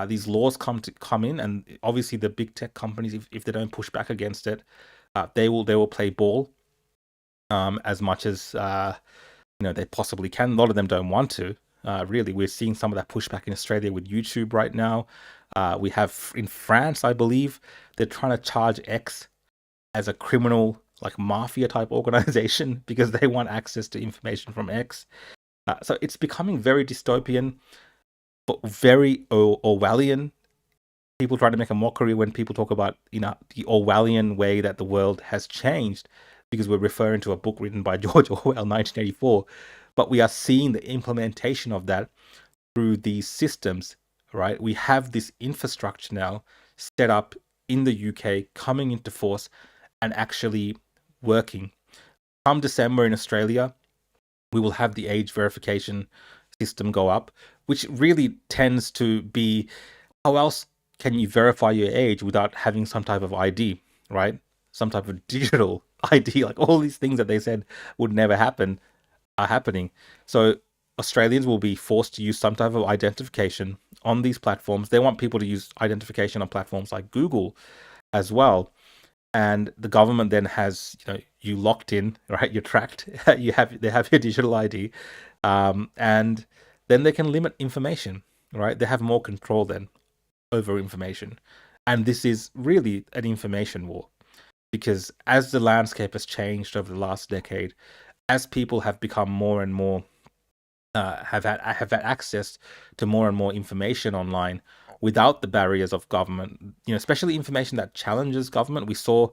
These laws come in, and obviously the big tech companies, if they don't push back against it, they will play ball as much as they possibly can. A lot of them don't want to. Really, we're seeing some of that pushback in Australia with YouTube right now. We have in France, I believe, they're trying to charge X as a criminal, like mafia type organization because they want access to information from X. So it's becoming very dystopian, but very Orwellian. People try to make a mockery when people talk about the Orwellian way that the world has changed, because we're referring to a book written by George Orwell, 1984. But we are seeing the implementation of that through these systems, right? We have this infrastructure now set up in the UK, coming into force and actually working. Come December in Australia, we will have the age verification system go up, which really tends to be, how else can you verify your age without having some type of ID, right? Some type of digital ID, like all these things that they said would never happen are happening. So Australians will be forced to use some type of identification on these platforms. They want people to use identification on platforms like Google as well. And the government then has you locked in, right? You're tracked. They have your digital ID, and then they can limit information, right? They have more control then over information, and this is really an information war, because as the landscape has changed over the last decade, as people have become more and more have had access to more and more information online without the barriers of government, especially information that challenges government. We saw,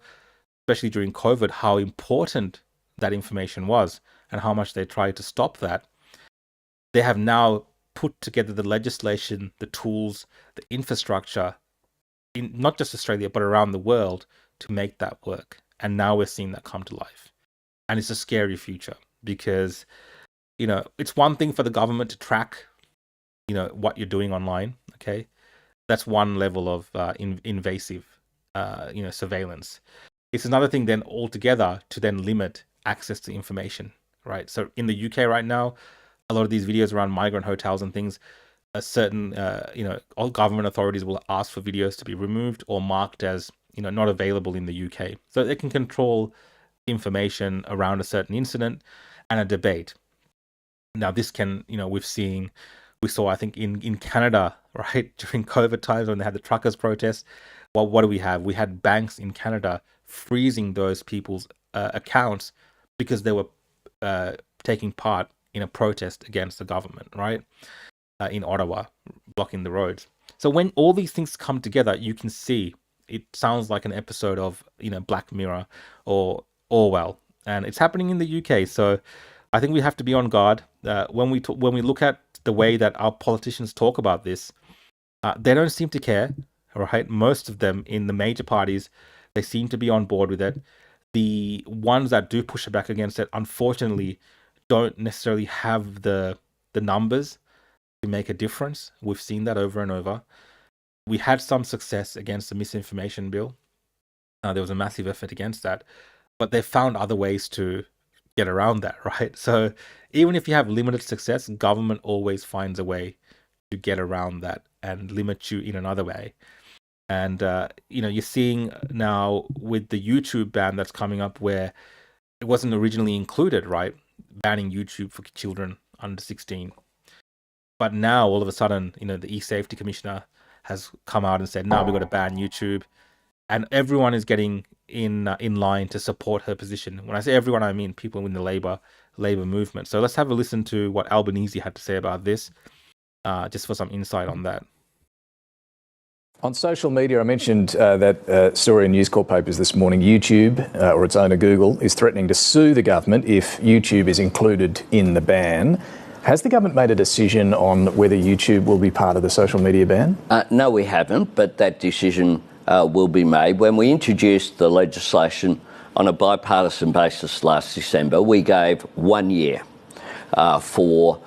especially during COVID, how important that information was and how much they tried to stop that. They have now put together the legislation, the tools, the infrastructure in not just Australia, but around the world to make that work. And now we're seeing that come to life. And it's a scary future because, it's one thing for the government to track, what you're doing online. Okay. That's one level of invasive, surveillance. It's another thing then altogether to then limit access to information, right? So in the UK right now, a lot of these videos around migrant hotels and things, a certain, all government authorities will ask for videos to be removed or marked as, not available in the UK. So they can control information around a certain incident and a debate. Now, this can, we saw, I think, in Canada, right, during COVID times when they had the truckers' protests. Well, what do we have? We had banks in Canada freezing those people's accounts because they were taking part in a protest against the government, right, in Ottawa, blocking the roads. So when all these things come together, you can see it sounds like an episode of, Black Mirror or Orwell, and it's happening in the UK. So I think we have to be on guard when we look at the way that our politicians talk about this. They don't seem to care, right? Most of them in the major parties, they seem to be on board with it. The ones that do push back against it, unfortunately, don't necessarily have the numbers to make a difference. We've seen that over and over. We had some success against the misinformation bill. There was a massive effort against that, but they found other ways to get around that, right? So even if you have limited success, government always finds a way to get around that and limit you in another way. And you're seeing now with the YouTube ban that's coming up, where it wasn't originally included, right? Banning YouTube for children under 16. But now all of a sudden, the e-safety commissioner has come out and said, no, we've got to ban YouTube. and everyone is getting in line to support her position. When I say everyone, I mean people in the Labour movement. So let's have a listen to what Albanese had to say about this, just for some insight on that. On social media, I mentioned that story in News Corp papers this morning. YouTube, or its owner Google, is threatening to sue the government if YouTube is included in the ban. Has the government made a decision on whether YouTube will be part of the social media ban? No, we haven't, but that decision will be made. When we introduced the legislation on a bipartisan basis last December, we gave 1 year for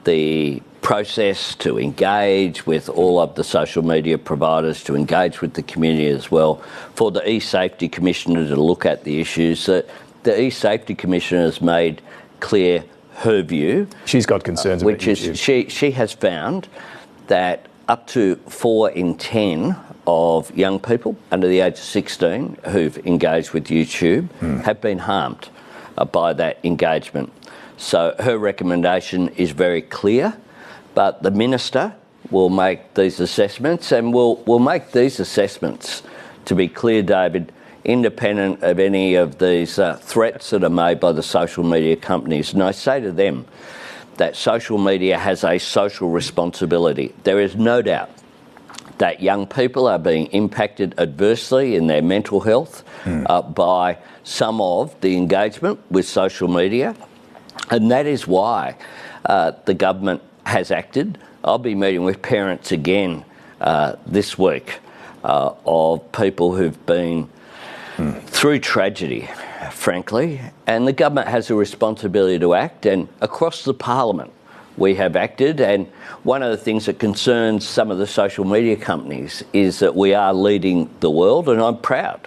the process to engage with all of the social media providers, to engage with the community as well, for the E-Safety Commissioner to look at the issues. The E-Safety Commissioner has made clear her view. She's got concerns which about is YouTube. She has found that up to 4 in 10 of young people under the age of 16 who've engaged with YouTube have been harmed by that engagement. So her recommendation is very clear, but the Minister will make these assessments, and we'll make these assessments, to be clear, David, independent of any of these threats that are made by the social media companies. And I say to them that social media has a social responsibility. There is no doubt that young people are being impacted adversely in their mental health by some of the engagement with social media. And that is why the government has acted. I'll be meeting with parents again this week of people who've been through tragedy, frankly, and the government has a responsibility to act, and across the parliament we have acted. And one of the things that concerns some of the social media companies is that we are leading the world, and I'm proud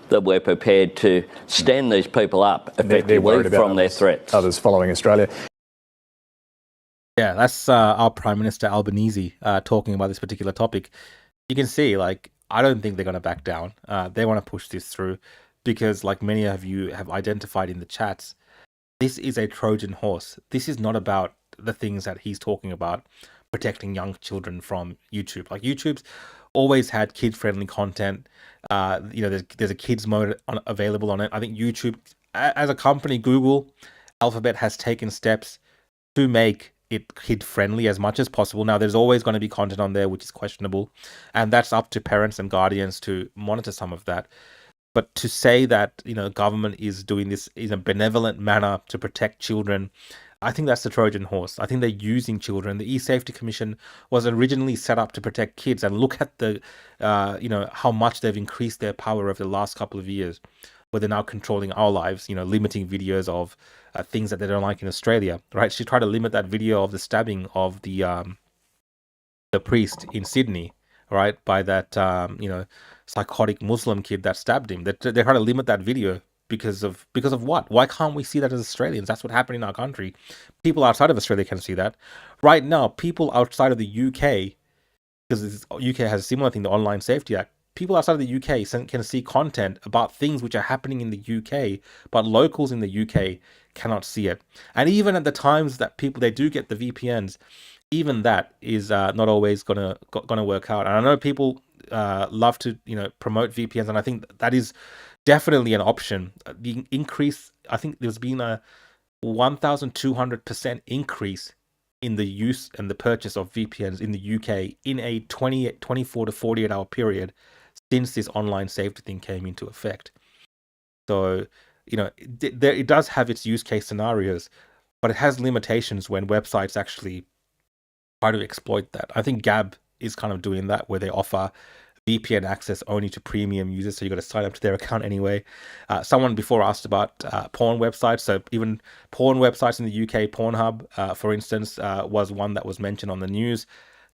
that we're prepared to stand these people up effectively from their threats. Others following Australia. Yeah, that's our Prime Minister Albanese talking about this particular topic. You can see, like, I don't think they're going to back down. They want to push this through because, like many of you have identified in the chats, this is a Trojan horse. This is not about the things that he's talking about, protecting young children from YouTube. Like, YouTube's always had kid-friendly content. There's a kids mode available on it. I think YouTube, as a company, Google, Alphabet has taken steps to make it kid-friendly as much as possible. Now, there's always going to be content on there which is questionable, and that's up to parents and guardians to monitor some of that. But to say that, government is doing this in a benevolent manner to protect children, I think that's the Trojan horse. I think they're using children. The E-Safety Commission was originally set up to protect kids, and look at the, how much they've increased their power over the last couple of years, where they're now controlling our lives, limiting videos of things that they don't like in Australia, right? She tried to limit that video of the stabbing of the priest in Sydney, right, by that, psychotic Muslim kid that stabbed him. They try to limit that video because of what? Why can't we see that as Australians? That's what happened in our country. People outside of Australia can see that. Right now, people outside of the UK, because the UK has a similar thing, the Online Safety Act, people outside of the UK can see content about things which are happening in the UK, but locals in the UK cannot see it. And even at the times that they do get the VPNs, even that is not always gonna work out. And I know people love to promote VPNs, and I think that is definitely an option. The increase, I think there's been a 1,200% increase in the use and the purchase of VPNs in the UK in a 24 to 48 hour period since this online safety thing came into effect. So, it does have its use case scenarios, but it has limitations when websites actually try to exploit that. I think Gab is kind of doing that, where they offer VPN access only to premium users, so you got to sign up to their account anyway. Someone before asked about porn websites. So even porn websites in the UK, Pornhub, for instance, was one that was mentioned on the news.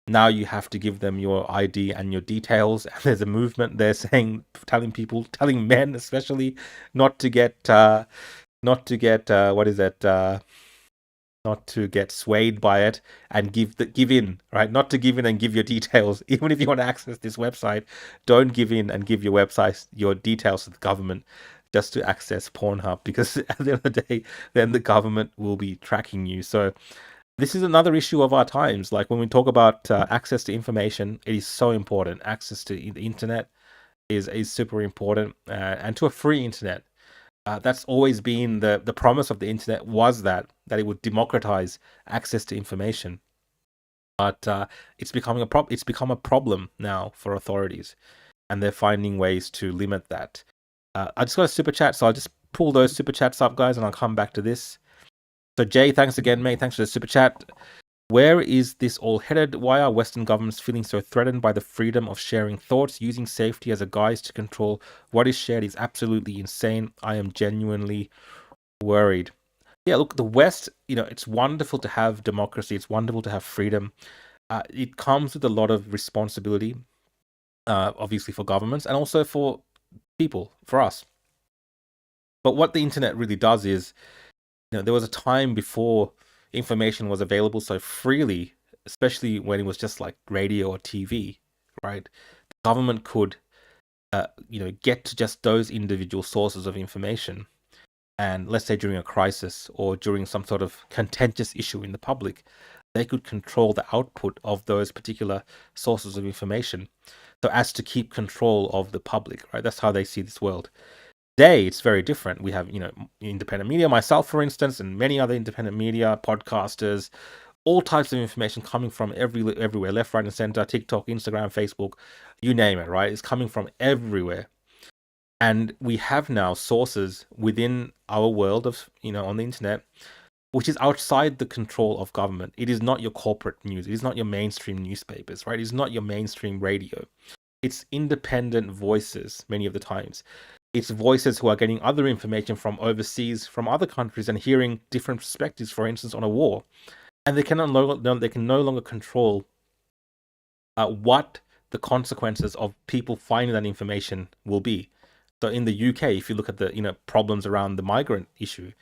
Now you have to give them your ID and your details. And there's a movement there telling men especially, not to get swayed by it and give in, right? Not to give in and give your details. Even if you want to access this website, don't give in and give your details to the government just to access Pornhub, because at the end of the day, then the government will be tracking you. So this is another issue of our times. Like when we talk about access to information, it is so important. Access to the internet, is super important, and to a free internet. That's always been the promise of the internet, was that it would democratize access to information. But it's becoming it's become a problem now for authorities, and they're finding ways to limit that. I just got a super chat, so I'll just pull those super chats up, guys, and I'll come back to this. So Jay, thanks again, mate. Thanks for the super chat. Where is this all headed? Why are Western governments feeling so threatened by the freedom of sharing thoughts? Using safety as a guise to control what is shared is absolutely insane. I am genuinely worried. Yeah, look, the West, it's wonderful to have democracy. It's wonderful to have freedom. It comes with a lot of responsibility, obviously for governments and also for people, for us. But what the internet really does is, there was a time before information was available so freely, especially when it was just like radio or TV, right? The government could, get to just those individual sources of information. And let's say during a crisis or during some sort of contentious issue in the public, they could control the output of those particular sources of information, so as to keep control of the public, right? That's how they see this world. Today, it's very different. We have, independent media, myself, for instance, and many other independent media, podcasters, all types of information coming from everywhere, left, right, and center, TikTok, Instagram, Facebook, you name it, right? It's coming from everywhere. And we have now sources within our world of, on the internet, which is outside the control of government. It is not your corporate news. It is not your mainstream newspapers, right? It is not your mainstream radio. It's independent voices many of the times. It's voices who are getting other information from overseas, from other countries, and hearing different perspectives, for instance, on a war. And they can no longer control what the consequences of people finding that information will be. So in the UK, if you look at the problems around the migrant issue,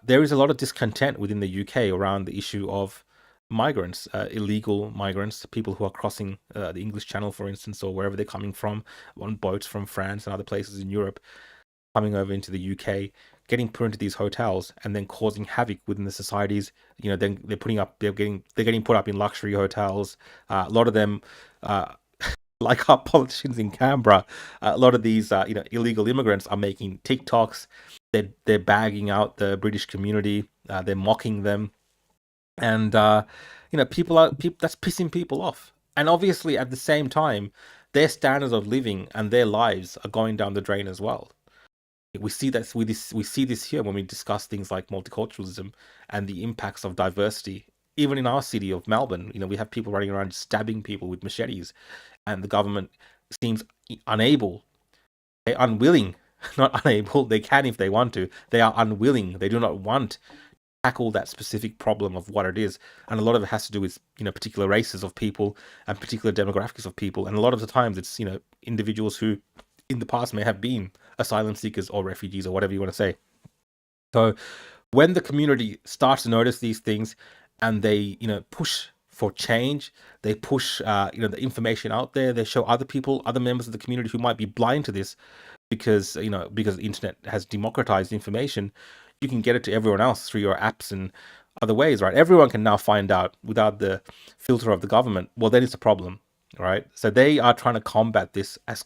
there is a lot of discontent within the UK around the issue of migrants, illegal migrants, people who are crossing the English Channel, for instance, or wherever they're coming from, on boats from France and other places in Europe, coming over into the UK, getting put into these hotels, and then causing havoc within the societies. Then they're getting put up in luxury hotels. A lot of them, like our politicians in Canberra, a lot of these illegal immigrants are making TikToks. They're bagging out the British community. They're mocking them, and people that's pissing people off. And obviously, at the same time, their standards of living and their lives are going down the drain as well. We see this here when we discuss things like multiculturalism and the impacts of diversity. Even in our city of Melbourne, we have people running around stabbing people with machetes, and the government seems unable, unwilling. Not unable, they can if they want to. They are unwilling. They do not want to tackle that specific problem of what it is. And a lot of it has to do with, particular races of people and particular demographics of people. And a lot of the times it's, individuals who in the past may have been asylum seekers or refugees or whatever you want to say. So when the community starts to notice these things and they, push for change, they push, the information out there, they show other people, other members of the community who might be blind to this, because the internet has democratized information, you can get it to everyone else through your apps and other ways, right? Everyone can now find out without the filter of the government. Well, then it's a problem, right? So they are trying to combat this as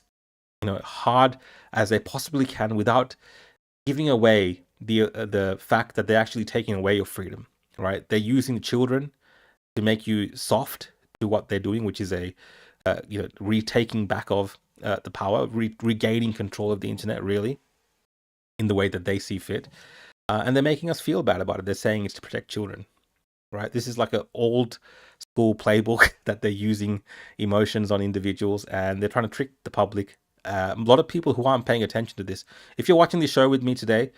hard as they possibly can, without giving away the fact that they're actually taking away your freedom, right? They're using children to make you soft to what they're doing, which is a retaking back of the power, regaining control of the internet, really, in the way that they see fit. And they're making us feel bad about it. They're saying it's to protect children, right? This is like an old school playbook that they're using emotions on individuals, and they're trying to trick the public. A lot of people who aren't paying attention to this. If you're watching this show with me today,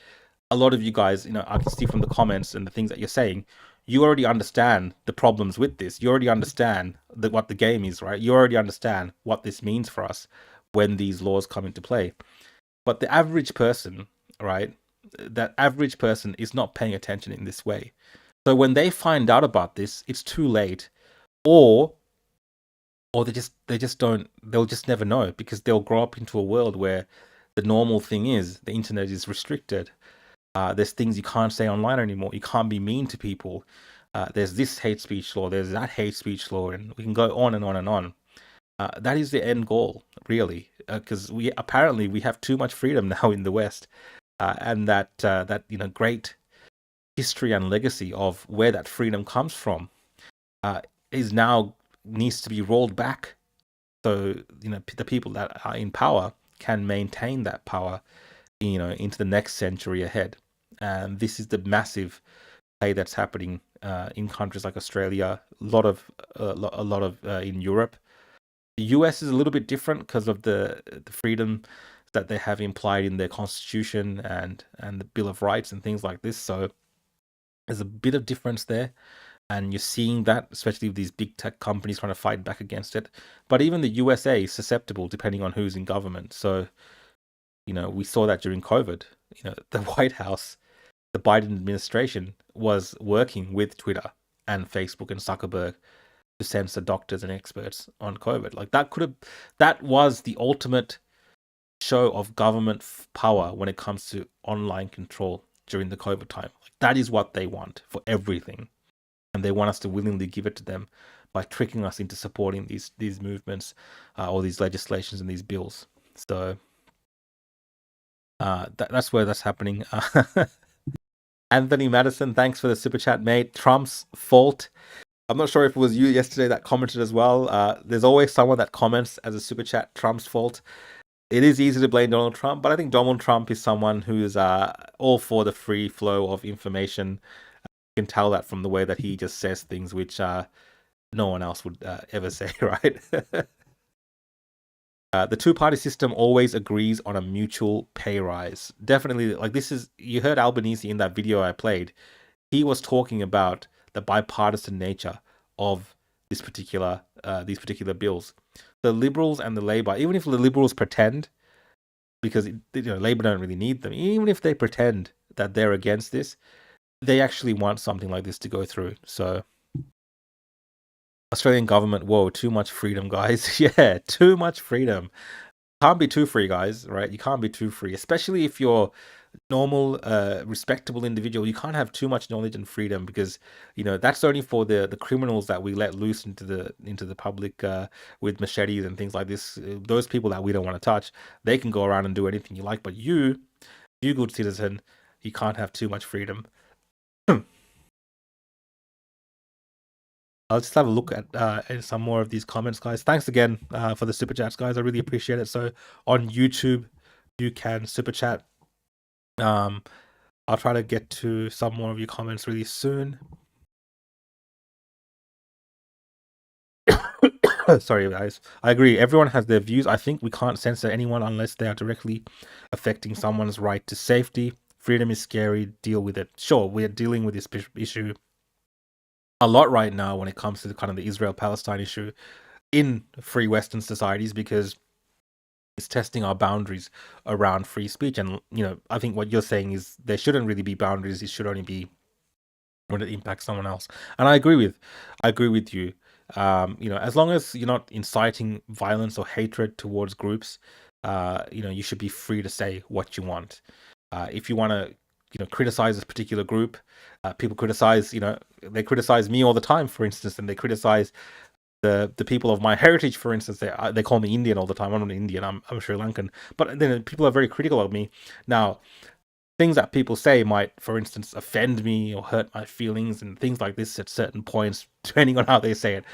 a lot of you guys, I can see from the comments and the things that you're saying, you already understand the problems with this. You already understand what the game is, right? You already understand what this means for us when these laws come into play. But the average person, right, that average person is not paying attention in this way. So when they find out about this, it's too late, or they just don't, they'll just never know, because they'll grow up into a world where the normal thing is the internet is restricted. There's things you can't say online anymore. You can't be mean to people. There's this hate speech law. There's that hate speech law, and we can go on and on and on. That is the end goal, really, because we have too much freedom now in the West, and that great history and legacy of where that freedom comes from is now needs to be rolled back, so the people that are in power can maintain that power into the next century ahead. And this is the massive play that's happening in countries like Australia, a lot of in Europe. The US is a little bit different because of the freedom that they have implied in their constitution and the Bill of Rights and things like this. So there's a bit of difference there, and you're seeing that, especially with these big tech companies trying to fight back against it. But even the USA is susceptible depending on who's in government. So, we saw that during COVID. The White House, the Biden administration was working with Twitter and Facebook and Zuckerberg to censor doctors and experts on COVID. Like that was the ultimate show of government power when it comes to online control during the COVID time. Like that is what they want for everything. And they want us to willingly give it to them by tricking us into supporting these movements or these legislations and these bills. So that's where that's happening. Anthony Madison, thanks for the super chat, mate. Trump's fault. I'm not sure if it was you yesterday that commented as well. There's always someone that comments as a super chat, Trump's fault. It is easy to blame Donald Trump, but I think Donald Trump is someone who is all for the free flow of information. You can tell that from the way that he just says things which no one else would ever say, right? The two-party system always agrees on a mutual pay rise. Definitely, like you heard Albanese in that video I played. He was talking about the bipartisan nature of these particular bills. The Liberals and the Labour, even if the Liberals pretend, because Labour don't really need them, even if they pretend that they're against this, they actually want something like this to go through. So Australian government, whoa, too much freedom, guys. Yeah, too much freedom. Can't be too free, guys, right? You can't be too free, especially if you're normal, respectable individual. You can't have too much knowledge and freedom, because that's only for the criminals that we let loose into the public with machetes and things like this. Those people that we don't want to touch, they can go around and do anything you like. But you good citizen, you can't have too much freedom. I'll just have a look at some more of these comments, guys. Thanks again for the super chats, guys. I really appreciate it. So on YouTube, you can super chat. I'll try to get to some more of your comments really soon. Sorry, guys. I agree. Everyone has their views. I think we can't censor anyone unless they are directly affecting someone's right to safety. Freedom is scary. Deal with it. Sure, we're dealing with this issue a lot right now when it comes to the Israel-Palestine issue in free Western societies, because it's testing our boundaries around free speech. And I think what you're saying is there shouldn't really be boundaries. It should only be when it impacts someone else. And I agree with you. As long as you're not inciting violence or hatred towards groups, you should be free to say what you want. If you want to criticize this particular group, people criticize, they criticize me all the time, for instance, and they criticize the people of my heritage, for instance. They call me Indian all the time. I'm not Indian, I'm Sri Lankan. But then people are very critical of me. Now, things that people say might, for instance, offend me or hurt my feelings and things like this at certain points, depending on how they say it.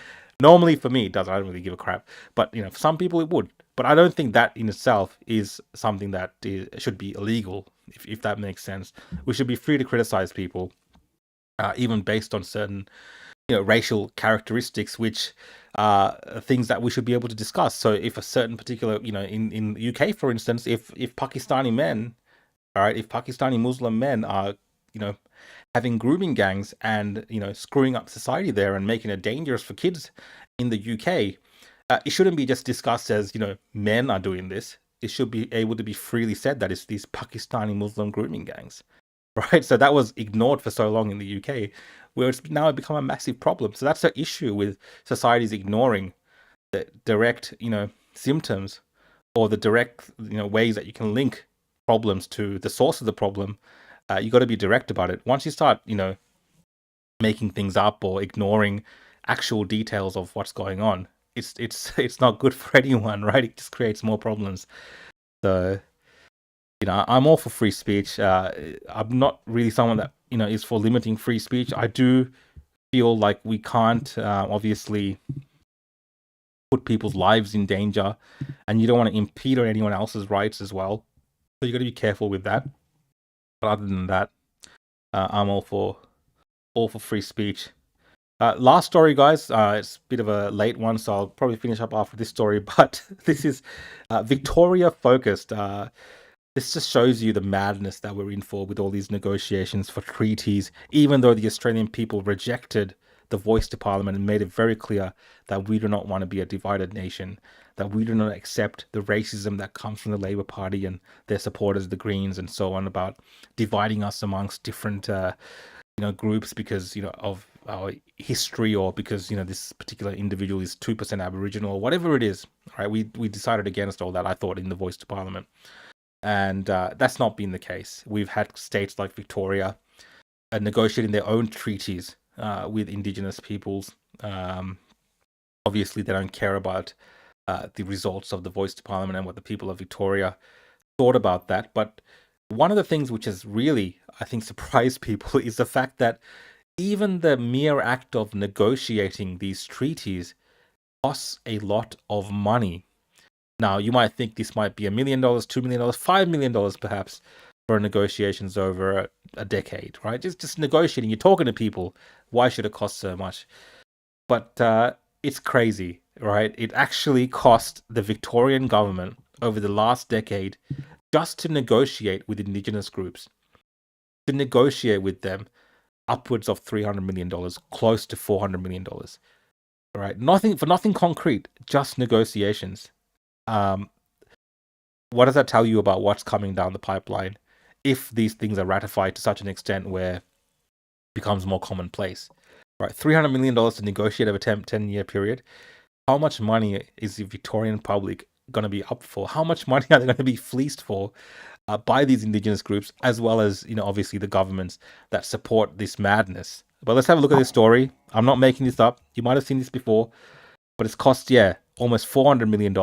Normally, for me, it doesn't. I don't really give a crap. But, for some people, it would. But I don't think that in itself is something that should be illegal, if that makes sense. We should be free to criticize people, even based on certain, racial characteristics, which are things that we should be able to discuss. So if a certain particular, in the UK, for instance, if Pakistani men, all right, if Pakistani Muslim men are, having grooming gangs and, screwing up society there and making it dangerous for kids in the UK, it shouldn't be just discussed as, men are doing this. It should be able to be freely said that it's these Pakistani Muslim grooming gangs, right? So that was ignored for so long in the UK, where it's now become a massive problem. So that's the issue with societies ignoring the direct, symptoms or the direct, ways that you can link problems to the source of the problem. You got to be direct about it. Once you start, making things up or ignoring actual details of what's going on, it's not good for anyone, right? It just creates more problems. So, I'm all for free speech. I'm not really someone that is for limiting free speech. I do feel like we can't obviously put people's lives in danger, and you don't want to impede on anyone else's rights as well. So you got to be careful with that. But other than that, I'm all for free speech. Last story, guys. It's a bit of a late one, so I'll probably finish up after this story. But this is Victoria focused. This just shows you the madness that we're in for with all these negotiations for treaties, even though the Australian people rejected the voice to Parliament and made it very clear that we do not want to be a divided nation, that we do not accept the racism that comes from the Labor Party and their supporters, the Greens, and so on, about dividing us amongst different groups because of our history, or because this particular individual is 2% Aboriginal, or whatever it is. Right? We decided against all that, I thought, in the voice to Parliament. And that's not been the case. We've had states like Victoria negotiating their own treaties with Indigenous peoples. Obviously, they don't care about the results of the voice to Parliament and what the people of Victoria thought about that. But one of the things which has really, I think, surprised people is the fact that even the mere act of negotiating these treaties costs a lot of money. Now, you might think this might be $1 million, $2 million, $5 million perhaps for negotiations over a decade, right? Just negotiating. You're talking to people. Why should it cost so much? But it's crazy, right? It actually cost the Victorian government over the last decade just to negotiate with Indigenous groups, to negotiate with them upwards of $300 million, close to $400 million, right? Nothing concrete, just negotiations. What does that tell you about what's coming down the pipeline if these things are ratified to such an extent where it becomes more commonplace? Right, $300 million to negotiate over a 10-year period. How much money is the Victorian public going to be up for? How much money are they going to be fleeced for by these Indigenous groups, as well as obviously the governments that support this madness? But let's have a look at this story. I'm not making this up. You might have seen this before, but it's cost almost $400 million.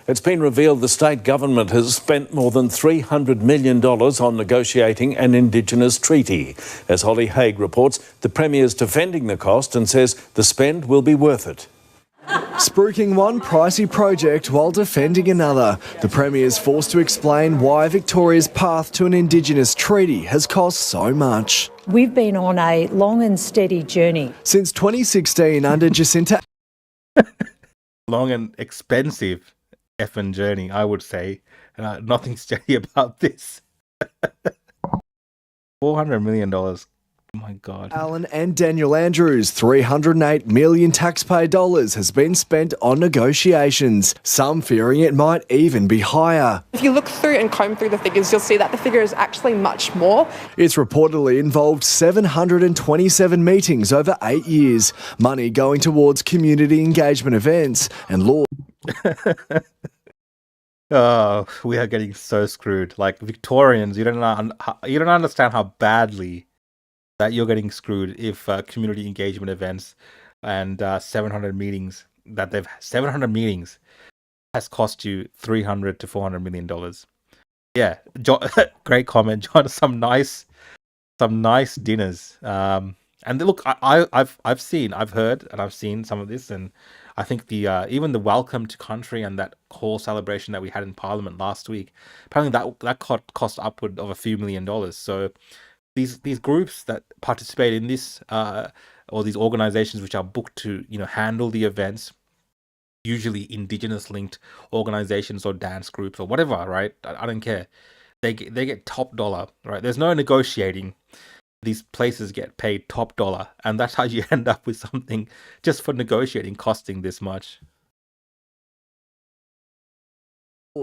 It's been revealed the state government has spent more than $300 million on negotiating an Indigenous treaty. As Holly Haig reports, the Premier's defending the cost and says the spend will be worth it. Spruiking one pricey project while defending another, the Premier's forced to explain why Victoria's path to an Indigenous treaty has cost so much. We've been on a long and steady journey. Since 2016 under Jacinta... Long and expensive effing journey, I would say. Nothing steady about this. $400 million. Oh my God. Alan and Daniel Andrews, $308 million taxpayer dollars has been spent on negotiations, some fearing it might even be higher. If you look through and comb through the figures, you'll see that the figure is actually much more. It's reportedly involved 727 meetings over 8 years, money going towards community engagement events and law. Oh, we are getting so screwed. Like Victorians, you don't understand how badly that you're getting screwed if community engagement events and 700 meetings has cost you $300 to $400 million. Yeah, great comment, John. Some nice dinners. And look, I've heard, and I've seen some of this, and I think the even the welcome to country and that whole celebration that we had in Parliament last week, apparently that cost upward of a few $1 million. So these groups that participate in this, or these organizations which are booked to handle the events, usually Indigenous linked organizations or dance groups or whatever, right? I don't care. They get top dollar, right? There's no negotiating. These places get paid top dollar, and that's how you end up with something just for negotiating costing this much.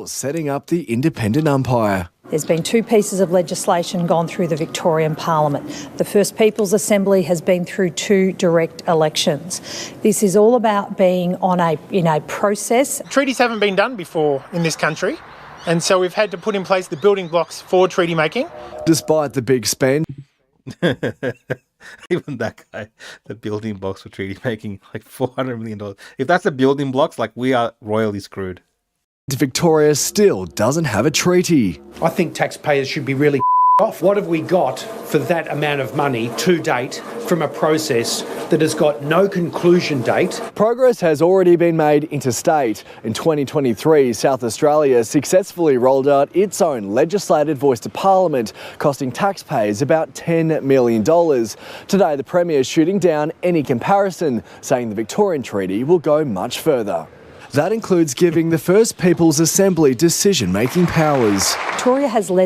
Setting up the independent umpire. There's been 2 pieces of legislation gone through the Victorian Parliament. The First Peoples Assembly has been through 2 direct elections. This is all about being on a process. Treaties haven't been done before in this country, and so we've had to put in place the building blocks for treaty making. Despite the big spend. Even that guy, the building blocks for treaty making like $400 million. If that's the building blocks, like we are royally screwed. Victoria still doesn't have a treaty. I think taxpayers should be really off. What have we got for that amount of money to date from a process that has got no conclusion date? Progress has already been made interstate. In 2023, South Australia successfully rolled out its own legislated voice to Parliament, costing taxpayers about $10 million. Today, the Premier is shooting down any comparison, saying the Victorian treaty will go much further. That includes giving the First Peoples Assembly decision-making powers. Victoria has led